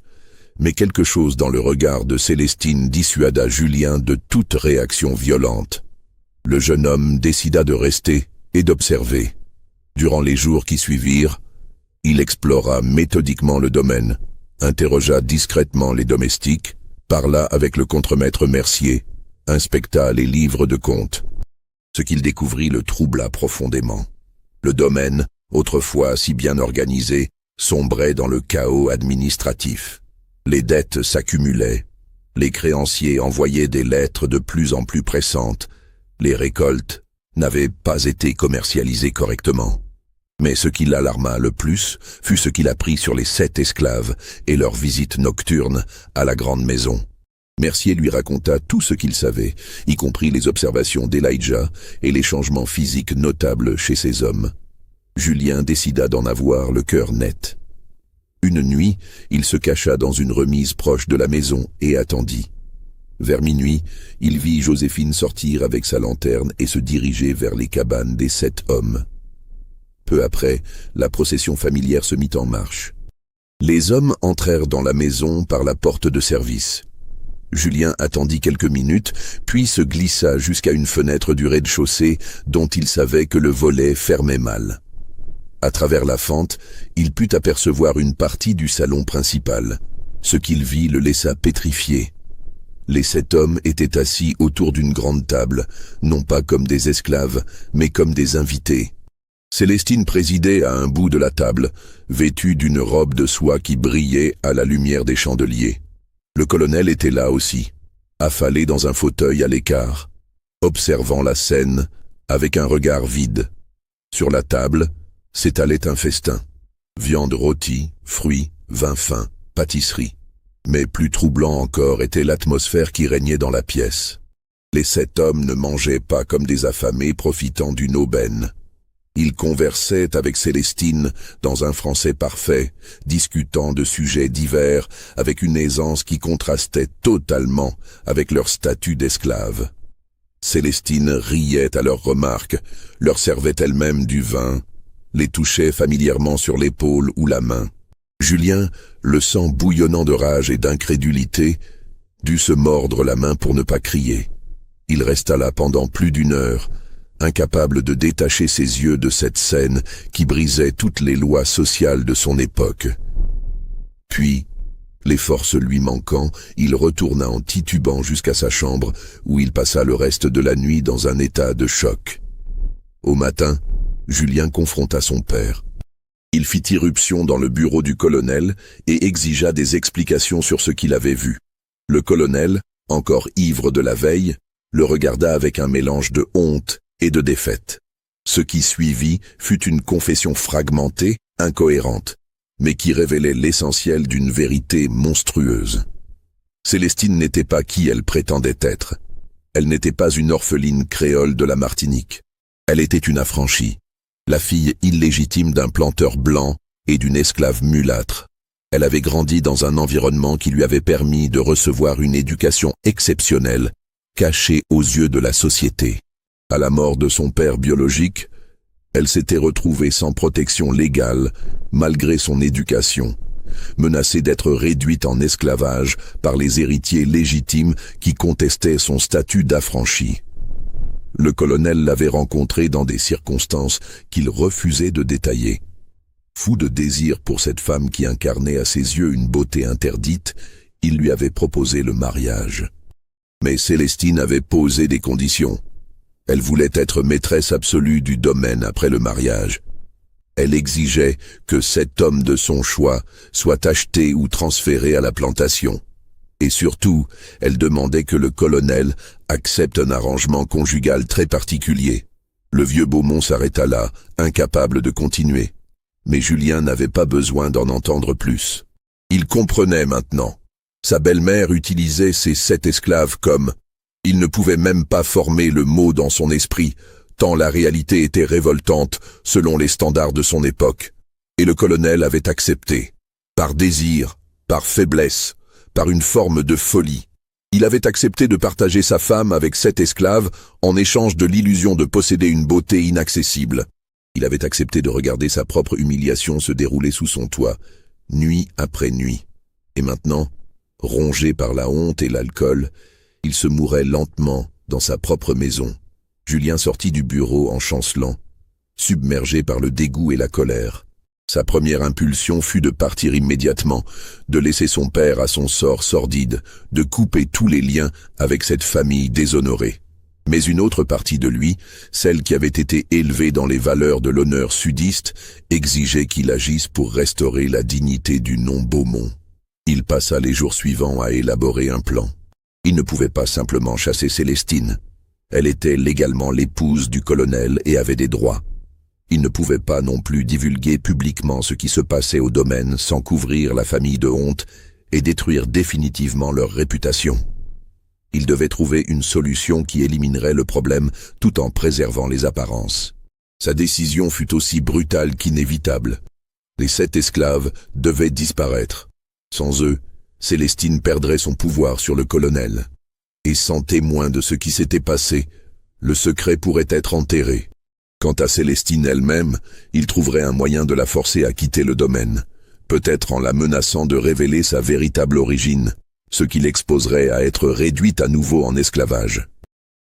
S1: mais quelque chose dans le regard de Célestine dissuada Julien de toute réaction violente. Le jeune homme décida de rester et d'observer. Durant les jours qui suivirent, il explora méthodiquement le domaine, interrogea discrètement les domestiques, parla avec le contremaître Mercier, inspecta les livres de comptes. Ce qu'il découvrit le troubla profondément. Le domaine, autrefois si bien organisé, sombrait dans le chaos administratif. Les dettes s'accumulaient, les créanciers envoyaient des lettres de plus en plus pressantes, les récoltes n'avaient pas été commercialisées correctement. Mais ce qui l'alarma le plus fut ce qu'il apprit sur les 7 esclaves et leurs visites nocturnes à la grande maison. Mercier lui raconta tout ce qu'il savait, y compris les observations d'Elijah et les changements physiques notables chez ces hommes. Julien décida d'en avoir le cœur net. Une nuit, il se cacha dans une remise proche de la maison et attendit. Vers minuit, il vit Joséphine sortir avec sa lanterne et se diriger vers les cabanes des 7 hommes. Peu après, la procession familière se mit en marche. Les hommes entrèrent dans la maison par la porte de service. Julien attendit quelques minutes, puis se glissa jusqu'à une fenêtre du rez-de-chaussée dont il savait que le volet fermait mal. À travers la fente, il put apercevoir une partie du salon principal. Ce qu'il vit le laissa pétrifié. Les 7 hommes étaient assis autour d'une grande table, non pas comme des esclaves, mais comme des invités. Célestine présidait à un bout de la table, vêtue d'une robe de soie qui brillait à la lumière des chandeliers. Le colonel était là aussi, affalé dans un fauteuil à l'écart, observant la scène avec un regard vide. Sur la table s'étalait un festin. Viande rôtie, fruits, vin fin, pâtisserie. Mais plus troublant encore était l'atmosphère qui régnait dans la pièce. Les 7 hommes ne mangeaient pas comme des affamés profitant d'une aubaine. Ils conversaient avec Célestine dans un français parfait, discutant de sujets divers avec une aisance qui contrastait totalement avec leur statut d'esclave. Célestine riait à leurs remarques, leur servait elle-même du vin, les touchait familièrement sur l'épaule ou la main. Julien, le sang bouillonnant de rage et d'incrédulité, dut se mordre la main pour ne pas crier. Il resta là pendant plus d'1 heure, incapable de détacher ses yeux de cette scène qui brisait toutes les lois sociales de son époque. Puis, les forces lui manquant, il retourna en titubant jusqu'à sa chambre, où il passa le reste de la nuit dans un état de choc. Au matin, Julien confronta son père. Il fit irruption dans le bureau du colonel et exigea des explications sur ce qu'il avait vu. Le colonel, encore ivre de la veille, le regarda avec un mélange de honte et de défaite. Ce qui suivit fut une confession fragmentée, incohérente, mais qui révélait l'essentiel d'une vérité monstrueuse. Célestine n'était pas qui elle prétendait être. Elle n'était pas une orpheline créole de la Martinique. Elle était une affranchie, la fille illégitime d'un planteur blanc et d'une esclave mulâtre. Elle avait grandi dans un environnement qui lui avait permis de recevoir une éducation exceptionnelle, cachée aux yeux de la société. À la mort de son père biologique, elle s'était retrouvée sans protection légale, malgré son éducation, menacée d'être réduite en esclavage par les héritiers légitimes qui contestaient son statut d'affranchie. Le colonel l'avait rencontrée dans des circonstances qu'il refusait de détailler. Fou de désir pour cette femme qui incarnait à ses yeux une beauté interdite, il lui avait proposé le mariage. Mais Célestine avait posé des conditions. Elle voulait être maîtresse absolue du domaine après le mariage. Elle exigeait que cet homme de son choix soit acheté ou transféré à la plantation. Et surtout, elle demandait que le colonel accepte un arrangement conjugal très particulier. Le vieux Beaumont s'arrêta là, incapable de continuer. Mais Julien n'avait pas besoin d'en entendre plus. Il comprenait maintenant. Sa belle-mère utilisait ces 7 esclaves comme... Il ne pouvait même pas former le mot dans son esprit, tant la réalité était révoltante selon les standards de son époque. Et le colonel avait accepté. Par désir, par faiblesse, par une forme de folie. Il avait accepté de partager sa femme avec 7 esclaves en échange de l'illusion de posséder une beauté inaccessible. Il avait accepté de regarder sa propre humiliation se dérouler sous son toit, nuit après nuit. Et maintenant, rongé par la honte et l'alcool, il se mourait lentement dans sa propre maison. Julien sortit du bureau en chancelant, submergé par le dégoût et la colère. Sa première impulsion fut de partir immédiatement, de laisser son père à son sort sordide, de couper tous les liens avec cette famille déshonorée. Mais une autre partie de lui, celle qui avait été élevée dans les valeurs de l'honneur sudiste, exigeait qu'il agisse pour restaurer la dignité du nom Beaumont. Il passa les jours suivants à élaborer un plan. Il ne pouvait pas simplement chasser Célestine. Elle était légalement l'épouse du colonel et avait des droits. Il ne pouvait pas non plus divulguer publiquement ce qui se passait au domaine sans couvrir la famille de honte et détruire définitivement leur réputation. Il devait trouver une solution qui éliminerait le problème tout en préservant les apparences. Sa décision fut aussi brutale qu'inévitable. Les 7 esclaves devaient disparaître. Sans eux, Célestine perdrait son pouvoir sur le colonel. Et sans témoin de ce qui s'était passé, le secret pourrait être enterré. Quant à Célestine elle-même, il trouverait un moyen de la forcer à quitter le domaine, peut-être en la menaçant de révéler sa véritable origine, ce qui l'exposerait à être réduite à nouveau en esclavage.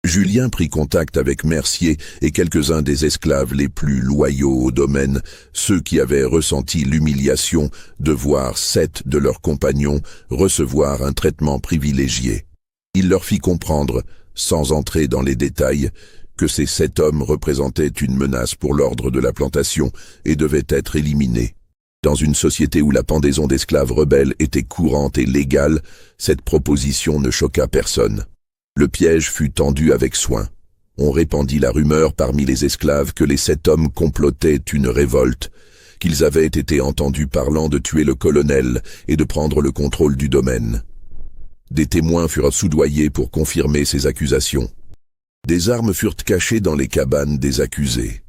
S1: Julien prit contact avec Mercier et quelques-uns des esclaves les plus loyaux au domaine, ceux qui avaient ressenti l'humiliation de voir 7 de leurs compagnons recevoir un traitement privilégié. Il leur fit comprendre, sans entrer dans les détails, que ces 7 hommes représentaient une menace pour l'ordre de la plantation et devaient être éliminés. Dans une société où la pendaison d'esclaves rebelles était courante et légale, cette proposition ne choqua personne. Le piège fut tendu avec soin. On répandit la rumeur parmi les esclaves que les 7 hommes complotaient une révolte, qu'ils avaient été entendus parlant de tuer le colonel et de prendre le contrôle du domaine. Des témoins furent soudoyés pour confirmer ces accusations. Des armes furent cachées dans les cabanes des accusés.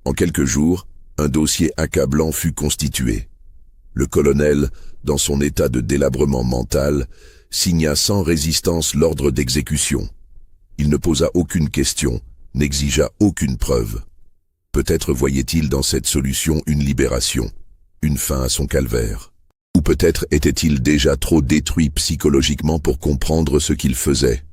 S1: En quelques jours, un dossier accablant fut constitué. Le colonel, dans son état de délabrement mental, signa sans résistance l'ordre d'exécution. Il ne posa aucune question, n'exigea aucune preuve. Peut-être voyait-il dans cette solution une libération, une fin à son calvaire. Ou peut-être était-il déjà trop détruit psychologiquement pour comprendre ce qu'il faisait.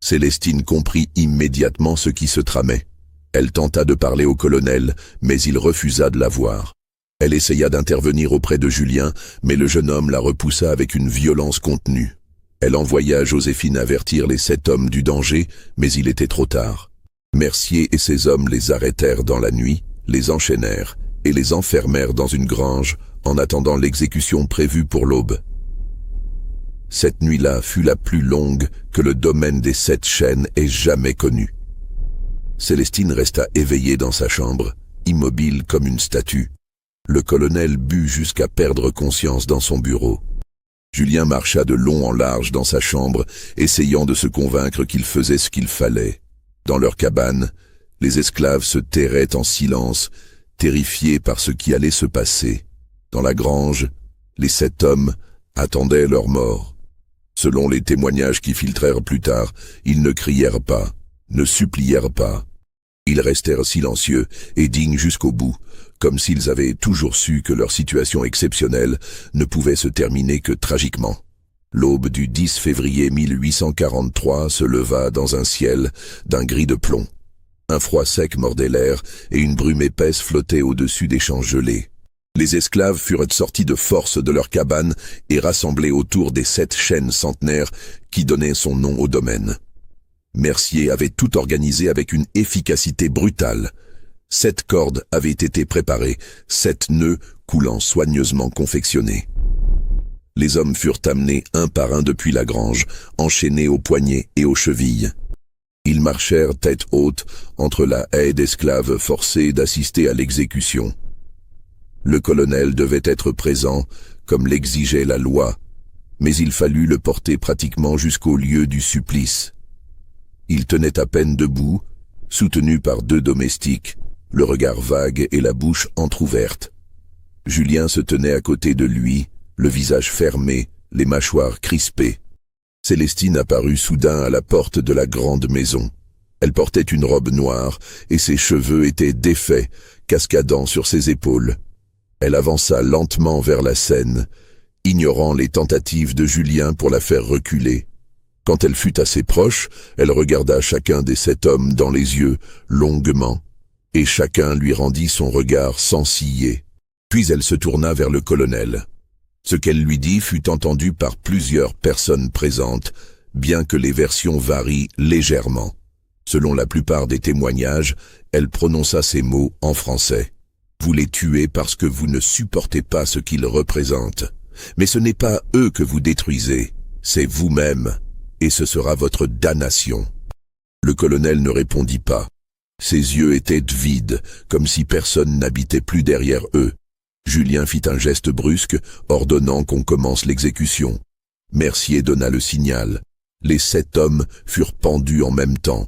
S1: Célestine comprit immédiatement ce qui se tramait. Elle tenta de parler au colonel, mais il refusa de la voir. Elle essaya d'intervenir auprès de Julien, mais le jeune homme la repoussa avec une violence contenue. Elle envoya Joséphine avertir les 7 hommes du danger, mais il était trop tard. Mercier et ses hommes les arrêtèrent dans la nuit, les enchaînèrent et les enfermèrent dans une grange en attendant l'exécution prévue pour l'aube. Cette nuit-là fut la plus longue que le domaine des 7 chênes ait jamais connue. Célestine resta éveillée dans sa chambre, immobile comme une statue. Le colonel but jusqu'à perdre conscience dans son bureau. Julien marcha de long en large dans sa chambre, essayant de se convaincre qu'il faisait ce qu'il fallait. Dans leur cabane, les esclaves se terraient en silence, terrifiés par ce qui allait se passer. Dans la grange, les 7 hommes attendaient leur mort. Selon les témoignages qui filtrèrent plus tard, ils ne crièrent pas, ne supplièrent pas. Ils restèrent silencieux et dignes jusqu'au bout, comme s'ils avaient toujours su que leur situation exceptionnelle ne pouvait se terminer que tragiquement. L'aube du 10 février 1843 se leva dans un ciel d'un gris de plomb. Un froid sec mordait l'air et une brume épaisse flottait au-dessus des champs gelés. Les esclaves furent sortis de force de leur cabane et rassemblés autour des 7 chênes centenaires qui donnaient son nom au domaine. Mercier avait tout organisé avec une efficacité brutale. 7 cordes avaient été préparées, 7 nœuds coulant soigneusement confectionnés. Les hommes furent amenés un par un depuis la grange, enchaînés aux poignets et aux chevilles. Ils marchèrent tête haute entre la haie d'esclaves forcés d'assister à l'exécution. Le colonel devait être présent, comme l'exigeait la loi, mais il fallut le porter pratiquement jusqu'au lieu du supplice. Il tenait à peine debout, soutenu par 2 domestiques, le regard vague et la bouche entr'ouverte. Julien se tenait à côté de lui, le visage fermé, les mâchoires crispées. Célestine apparut soudain à la porte de la grande maison. Elle portait une robe noire et ses cheveux étaient défaits, cascadant sur ses épaules. Elle avança lentement vers la scène, ignorant les tentatives de Julien pour la faire reculer. Quand elle fut assez proche, elle regarda chacun des 7 hommes dans les yeux, longuement, et chacun lui rendit son regard sans ciller. Puis elle se tourna vers le colonel. Ce qu'elle lui dit fut entendu par plusieurs personnes présentes, bien que les versions varient légèrement. Selon la plupart des témoignages, elle prononça ces mots en français. « Vous les tuez parce que vous ne supportez pas ce qu'ils représentent. Mais ce n'est pas eux que vous détruisez, c'est vous-même, et ce sera votre damnation. » Le colonel ne répondit pas. Ses yeux étaient vides, comme si personne n'habitait plus derrière eux. Julien fit un geste brusque, ordonnant qu'on commence l'exécution. Mercier donna le signal. Les 7 hommes furent pendus en même temps.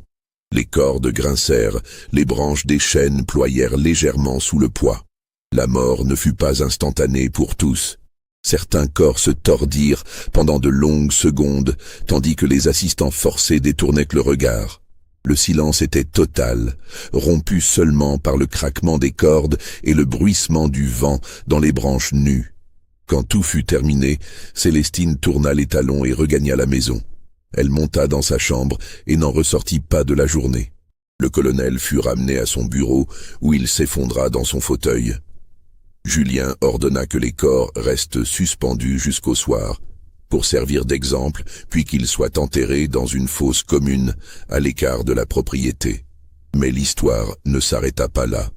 S1: Les cordes grincèrent, les branches des chênes ployèrent légèrement sous le poids. La mort ne fut pas instantanée pour tous. Certains corps se tordirent pendant de longues secondes, tandis que les assistants forcés détournaient le regard. Le silence était total, rompu seulement par le craquement des cordes et le bruissement du vent dans les branches nues. Quand tout fut terminé, Célestine tourna les talons et regagna la maison. Elle monta dans sa chambre et n'en ressortit pas de la journée. Le colonel fut ramené à son bureau où il s'effondra dans son fauteuil. Julien ordonna que les corps restent suspendus jusqu'au soir, pour servir d'exemple, puis qu'ils soient enterrés dans une fosse commune, à l'écart de la propriété. Mais l'histoire ne s'arrêta pas là.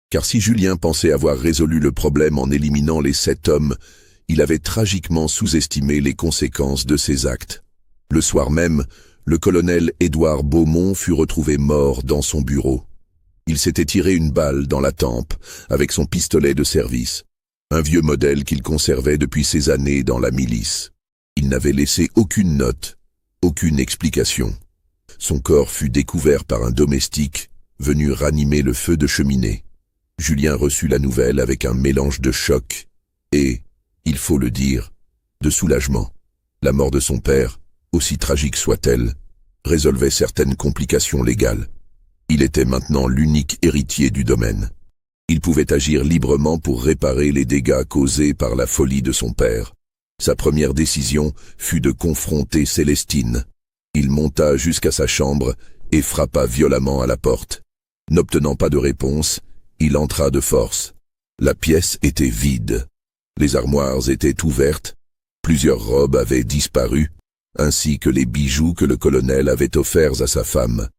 S1: Car si Julien pensait avoir résolu le problème en éliminant les 7 hommes, il avait tragiquement sous-estimé les conséquences de ses actes. Le soir même, le colonel Édouard Beaumont fut retrouvé mort dans son bureau. Il s'était tiré une balle dans la tempe avec son pistolet de service, un vieux modèle qu'il conservait depuis ses années dans la milice. Il n'avait laissé aucune note, aucune explication. Son corps fut découvert par un domestique venu ranimer le feu de cheminée. Julien reçut la nouvelle avec un mélange de choc et, il faut le dire, de soulagement. La mort de son père, aussi tragique soit-elle, résolvait certaines complications légales. Il était maintenant l'unique héritier du domaine. Il pouvait agir librement pour réparer les dégâts causés par la folie de son père. Sa première décision fut de confronter Célestine. Il monta jusqu'à sa chambre et frappa violemment à la porte. N'obtenant pas de réponse, il entra de force. La pièce était vide. Les armoires étaient ouvertes. Plusieurs robes avaient disparu, ainsi que les bijoux que le colonel avait offerts à sa femme.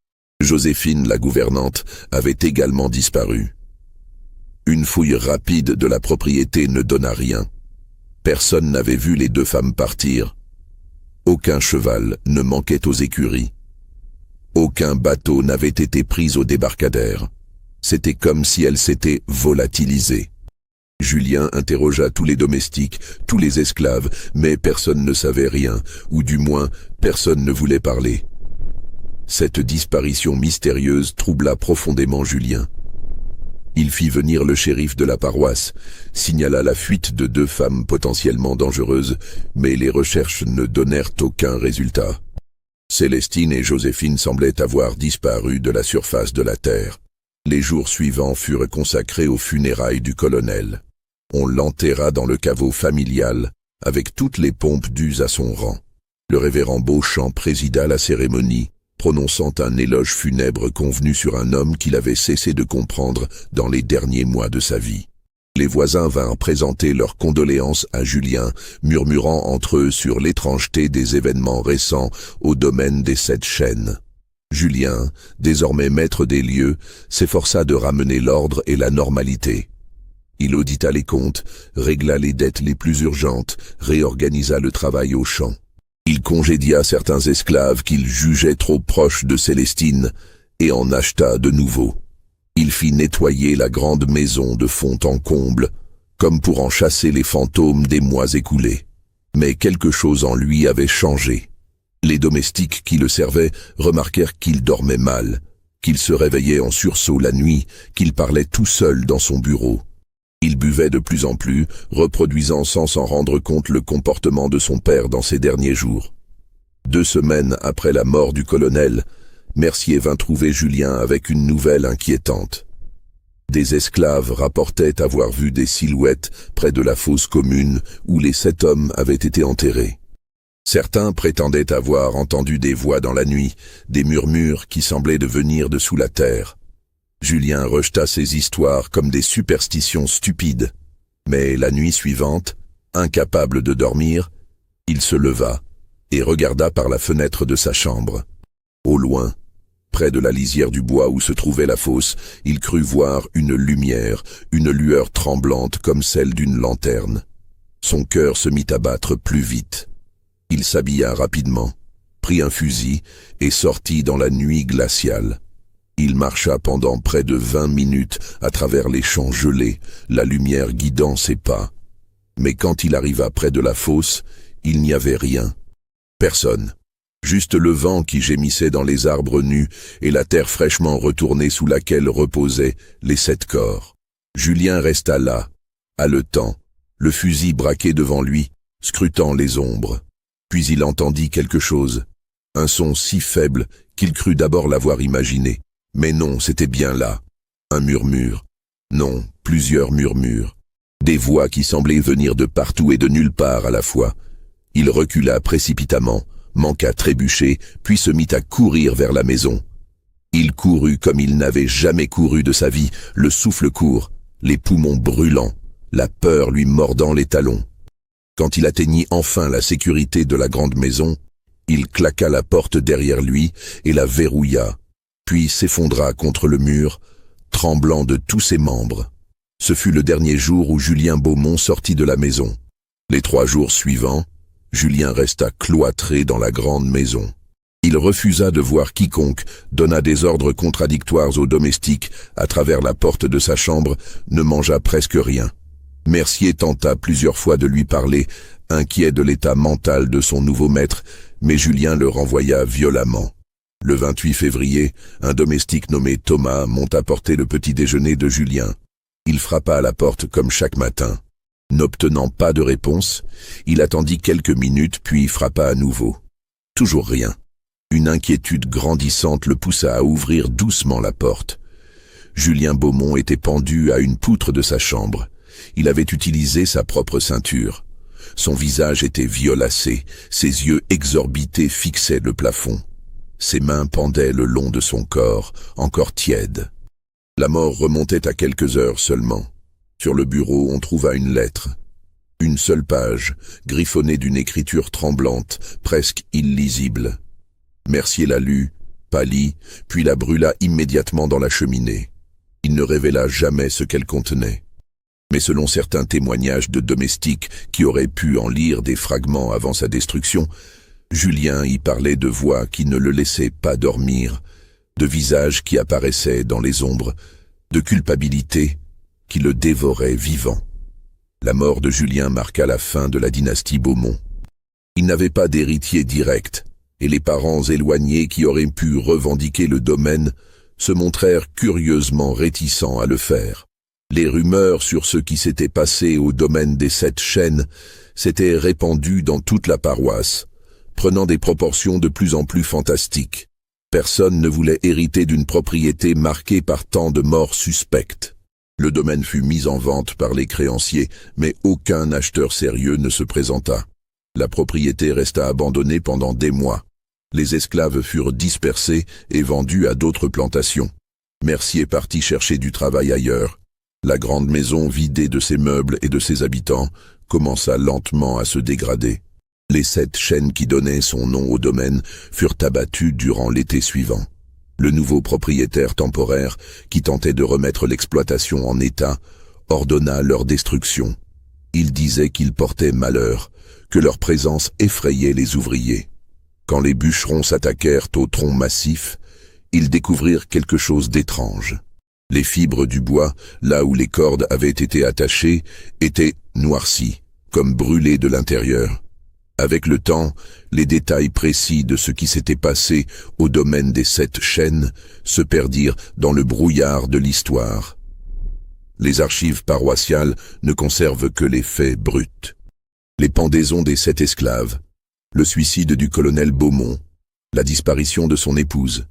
S1: Joséphine, la gouvernante, avait également disparu. Une fouille rapide de la propriété ne donna rien. Personne n'avait vu les 2 femmes partir. Aucun cheval ne manquait aux écuries. Aucun bateau n'avait été pris au débarcadère. C'était comme si elles s'étaient volatilisées. Julien interrogea tous les domestiques, tous les esclaves, mais personne ne savait rien, ou du moins, personne ne voulait parler. Cette disparition mystérieuse troubla profondément Julien. Il fit venir le shérif de la paroisse, signala la fuite de 2 femmes potentiellement dangereuses, mais les recherches ne donnèrent aucun résultat. Célestine et Joséphine semblaient avoir disparu de la surface de la terre. Les jours suivants furent consacrés aux funérailles du colonel. On l'enterra dans le caveau familial, avec toutes les pompes dues à son rang. Le révérend Beauchamp présida la cérémonie, prononçant un éloge funèbre convenu sur un homme qu'il avait cessé de comprendre dans les derniers mois de sa vie. Les voisins vinrent présenter leurs condoléances à Julien, murmurant entre eux sur l'étrangeté des événements récents au domaine des 7 chênes. Julien, désormais maître des lieux, s'efforça de ramener l'ordre et la normalité. Il audita les comptes, régla les dettes les plus urgentes, réorganisa le travail aux champs. Il congédia certains esclaves qu'il jugeait trop proches de Célestine et en acheta de nouveaux. Il fit nettoyer la grande maison de fond en comble, comme pour en chasser les fantômes des mois écoulés. Mais quelque chose en lui avait changé. Les domestiques qui le servaient remarquèrent qu'il dormait mal, qu'il se réveillait en sursaut la nuit, qu'il parlait tout seul dans son bureau. Il buvait de plus en plus, reproduisant sans s'en rendre compte le comportement de son père dans ces derniers jours. 2 semaines après la mort du colonel, Mercier vint trouver Julien avec une nouvelle inquiétante. Des esclaves rapportaient avoir vu des silhouettes près de la fosse commune où les 7 hommes avaient été enterrés. Certains prétendaient avoir entendu des voix dans la nuit, des murmures qui semblaient de venir de sous la terre. Julien rejeta ces histoires comme des superstitions stupides. Mais la nuit suivante, incapable de dormir, il se leva et regarda par la fenêtre de sa chambre. Au loin, près de la lisière du bois où se trouvait la fosse, il crut voir une lumière, une lueur tremblante comme celle d'une lanterne. Son cœur se mit à battre plus vite. Il s'habilla rapidement, prit un fusil et sortit dans la nuit glaciale. Il marcha pendant près de 20 minutes à travers les champs gelés, la lumière guidant ses pas. Mais quand il arriva près de la fosse, il n'y avait rien. Personne. Juste le vent qui gémissait dans les arbres nus et la terre fraîchement retournée sous laquelle reposaient les 7 corps. Julien resta là, haletant, le fusil braqué devant lui, scrutant les ombres. Puis il entendit quelque chose, un son si faible qu'il crut d'abord l'avoir imaginé. Mais non, c'était bien là. Un murmure. Non, plusieurs murmures. Des voix qui semblaient venir de partout et de nulle part à la fois. Il recula précipitamment, manqua trébucher, puis se mit à courir vers la maison. Il courut comme il n'avait jamais couru de sa vie, le souffle court, les poumons brûlants, la peur lui mordant les talons. Quand il atteignit enfin la sécurité de la grande maison, il claqua la porte derrière lui et la verrouilla, puis s'effondra contre le mur, tremblant de tous ses membres. Ce fut le dernier jour où Julien Beaumont sortit de la maison. Les 3 jours suivants, Julien resta cloîtré dans la grande maison. Il refusa de voir quiconque, donna des ordres contradictoires aux domestiques à travers la porte de sa chambre, ne mangea presque rien. Mercier tenta plusieurs fois de lui parler, inquiet de l'état mental de son nouveau maître, mais Julien le renvoya violemment. Le 28 février, un domestique nommé Thomas monta porter le petit déjeuner de Julien. Il frappa à la porte comme chaque matin. N'obtenant pas de réponse, il attendit quelques minutes puis frappa à nouveau. Toujours rien. Une inquiétude grandissante le poussa à ouvrir doucement la porte. Julien Beaumont était pendu à une poutre de sa chambre. Il avait utilisé sa propre ceinture. Son visage était violacé, ses yeux exorbités fixaient le plafond. Ses mains pendaient le long de son corps, encore tiède. La mort remontait à quelques heures seulement. Sur le bureau, on trouva une lettre. Une seule page, griffonnée d'une écriture tremblante, presque illisible. Mercier la lut, pâlit, puis la brûla immédiatement dans la cheminée. Il ne révéla jamais ce qu'elle contenait. Mais selon certains témoignages de domestiques qui auraient pu en lire des fragments avant sa destruction, Julien y parlait de voix qui ne le laissaient pas dormir, de visages qui apparaissaient dans les ombres, de culpabilité qui le dévorait vivant. La mort de Julien marqua la fin de la dynastie Beaumont. Il n'avait pas d'héritier direct, et les parents éloignés qui auraient pu revendiquer le domaine se montrèrent curieusement réticents à le faire. Les rumeurs sur ce qui s'était passé au domaine des 7 chênes s'étaient répandues dans toute la paroisse, prenant des proportions de plus en plus fantastiques. Personne ne voulait hériter d'une propriété marquée par tant de morts suspectes. Le domaine fut mis en vente par les créanciers, mais aucun acheteur sérieux ne se présenta. La propriété resta abandonnée pendant des mois. Les esclaves furent dispersés et vendus à d'autres plantations. Mercier partit chercher du travail ailleurs. La grande maison, vidée de ses meubles et de ses habitants, commença lentement à se dégrader. Les 7 chênes qui donnaient son nom au domaine furent abattus durant l'été suivant. Le nouveau propriétaire temporaire, qui tentait de remettre l'exploitation en état, ordonna leur destruction. Il disait qu'ils portaient malheur, que leur présence effrayait les ouvriers. Quand les bûcherons s'attaquèrent au tronc massif, ils découvrirent quelque chose d'étrange. Les fibres du bois, là où les cordes avaient été attachées, étaient noircies, comme brûlées de l'intérieur. Avec le temps, les détails précis de ce qui s'était passé au domaine des 7 chênes se perdirent dans le brouillard de l'histoire. Les archives paroissiales ne conservent que les faits bruts. Les pendaisons des 7 esclaves, le suicide du colonel Beaumont, la disparition de son épouse,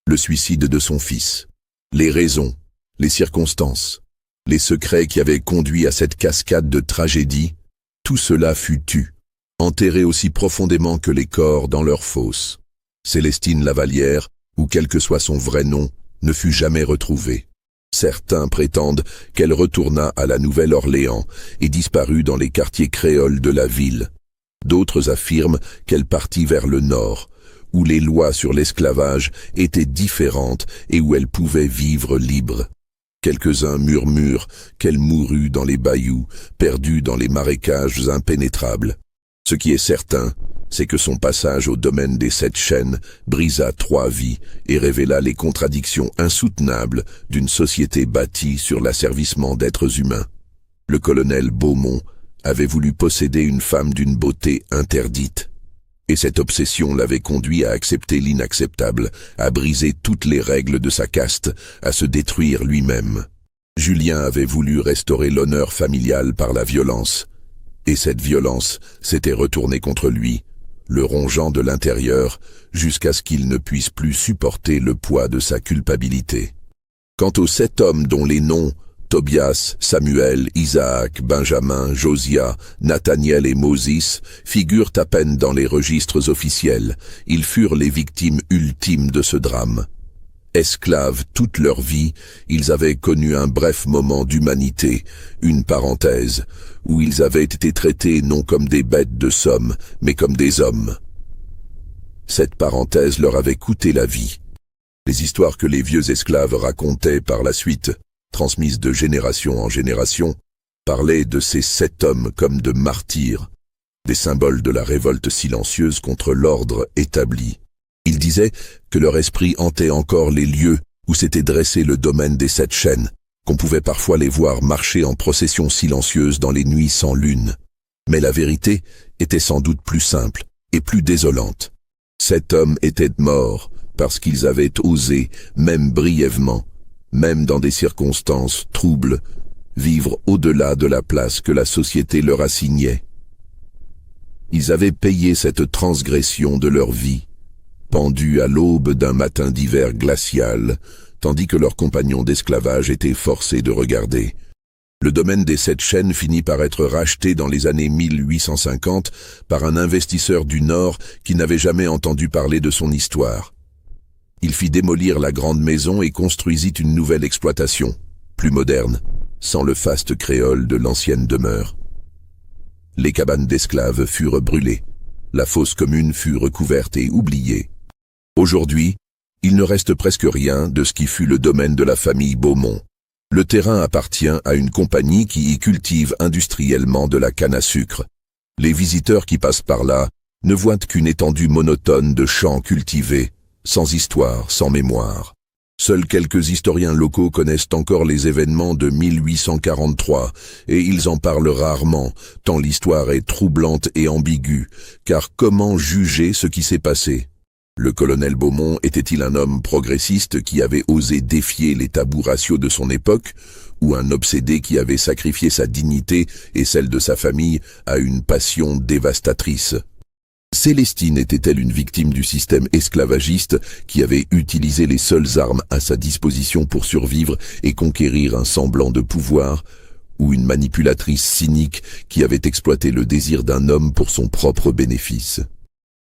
S1: le suicide de son fils, les raisons, les circonstances, les secrets qui avaient conduit à cette cascade de tragédies, tout cela fut tu, enterré aussi profondément que les corps dans leurs fosses. Célestine Lavallière, ou quel que soit son vrai nom, ne fut jamais retrouvée. Certains prétendent qu'elle retourna à la Nouvelle-Orléans et disparut dans les quartiers créoles de la ville. D'autres affirment qu'elle partit vers le nord, où les lois sur l'esclavage étaient différentes et où elle pouvait vivre libre. Quelques-uns murmurent qu'elle mourut dans les bayous, perdue dans les marécages impénétrables. Ce qui est certain, c'est que son passage au domaine des 7 chênes brisa 3 vies et révéla les contradictions insoutenables d'une société bâtie sur l'asservissement d'êtres humains. Le colonel Beaumont avait voulu posséder une femme d'une beauté interdite, et cette obsession l'avait conduit à accepter l'inacceptable, à briser toutes les règles de sa caste, à se détruire lui-même. Julien avait voulu restaurer l'honneur familial par la violence, et cette violence s'était retournée contre lui, le rongeant de l'intérieur, jusqu'à ce qu'il ne puisse plus supporter le poids de sa culpabilité. Quant aux 7 hommes dont les noms, Tobias, Samuel, Isaac, Benjamin, Josiah, Nathaniel et Moses, figurent à peine dans les registres officiels, ils furent les victimes ultimes de ce drame. Esclaves toute leur vie, ils avaient connu un bref moment d'humanité, une parenthèse, où ils avaient été traités non comme des bêtes de somme, mais comme des hommes. Cette parenthèse leur avait coûté la vie. Les histoires que les vieux esclaves racontaient par la suite, transmises de génération en génération, parlaient de ces 7 hommes comme de martyrs, des symboles de la révolte silencieuse contre l'ordre établi. Ils disaient que leur esprit hantait encore les lieux où s'était dressé le domaine des 7 chênes, qu'on pouvait parfois les voir marcher en procession silencieuse dans les nuits sans lune. Mais la vérité était sans doute plus simple et plus désolante. 7 hommes étaient morts parce qu'ils avaient osé, même brièvement, même dans des circonstances troubles, vivre au-delà de la place que la société leur assignait. Ils avaient payé cette transgression de leur vie, pendus à l'aube d'un matin d'hiver glacial, tandis que leurs compagnons d'esclavage étaient forcés de regarder. Le domaine des 7 chênes finit par être racheté dans les années 1850 par un investisseur du Nord qui n'avait jamais entendu parler de son histoire. Il fit démolir la grande maison et construisit une nouvelle exploitation, plus moderne, sans le faste créole de l'ancienne demeure. Les cabanes d'esclaves furent brûlées. La fosse commune fut recouverte et oubliée. Aujourd'hui, il ne reste presque rien de ce qui fut le domaine de la famille Beaumont. Le terrain appartient à une compagnie qui y cultive industriellement de la canne à sucre. Les visiteurs qui passent par là ne voient qu'une étendue monotone de champs cultivés, sans histoire, sans mémoire. Seuls quelques historiens locaux connaissent encore les événements de 1843, et ils en parlent rarement, tant l'histoire est troublante et ambiguë, car comment juger ce qui s'est passé ? Le colonel Beaumont était-il un homme progressiste qui avait osé défier les tabous raciaux de son époque, ou un obsédé qui avait sacrifié sa dignité et celle de sa famille à une passion dévastatrice ? Célestine était-elle une victime du système esclavagiste qui avait utilisé les seules armes à sa disposition pour survivre et conquérir un semblant de pouvoir, ou une manipulatrice cynique qui avait exploité le désir d'un homme pour son propre bénéfice ?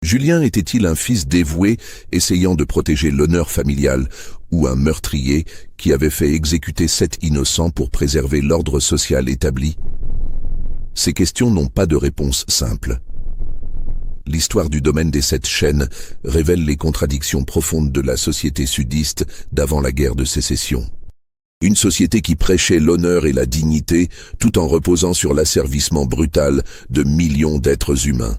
S1: Julien était-il un fils dévoué essayant de protéger l'honneur familial, ou un meurtrier qui avait fait exécuter 7 innocents pour préserver l'ordre social établi ? Ces questions n'ont pas de réponse simple. L'histoire du domaine des 7 chênes révèle les contradictions profondes de la société sudiste d'avant la guerre de sécession. Une société qui prêchait l'honneur et la dignité tout en reposant sur l'asservissement brutal de millions d'êtres humains.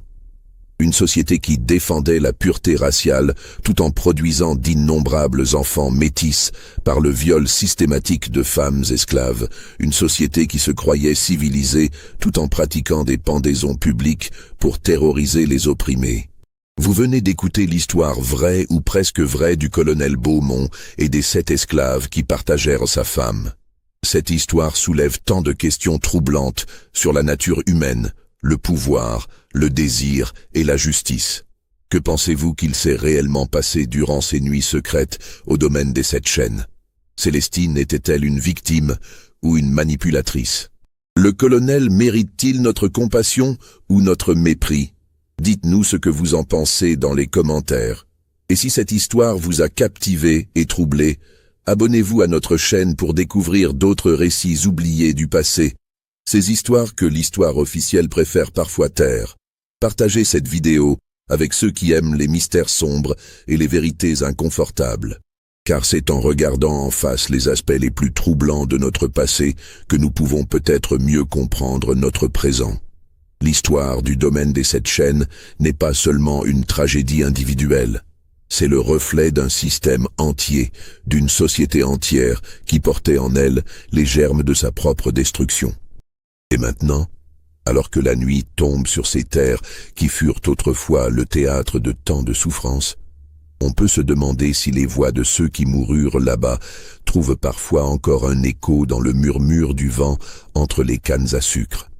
S1: Une société qui défendait la pureté raciale tout en produisant d'innombrables enfants métis par le viol systématique de femmes esclaves. Une société qui se croyait civilisée tout en pratiquant des pendaisons publiques pour terroriser les opprimés. Vous venez d'écouter l'histoire vraie ou presque vraie du colonel Beaumont et des 7 esclaves qui partagèrent sa femme. Cette histoire soulève tant de questions troublantes sur la nature humaine, le pouvoir, le désir et la justice. Que pensez-vous qu'il s'est réellement passé durant ces nuits secrètes au domaine des 7 chênes? Célestine était-elle une victime ou une manipulatrice? Le colonel mérite-t-il notre compassion ou notre mépris? Dites-nous ce que vous en pensez dans les commentaires. Et si cette histoire vous a captivé et troublé, abonnez-vous à notre chaîne pour découvrir d'autres récits oubliés du passé. Ces histoires que l'histoire officielle préfère parfois taire. Partagez cette vidéo avec ceux qui aiment les mystères sombres et les vérités inconfortables. Car c'est en regardant en face les aspects les plus troublants de notre passé que nous pouvons peut-être mieux comprendre notre présent. L'histoire du domaine des 7 chênes n'est pas seulement une tragédie individuelle. C'est le reflet d'un système entier, d'une société entière qui portait en elle les germes de sa propre destruction. Et maintenant, alors que la nuit tombe sur ces terres qui furent autrefois le théâtre de tant de souffrances, on peut se demander si les voix de ceux qui moururent là-bas trouvent parfois encore un écho dans le murmure du vent entre les cannes à sucre.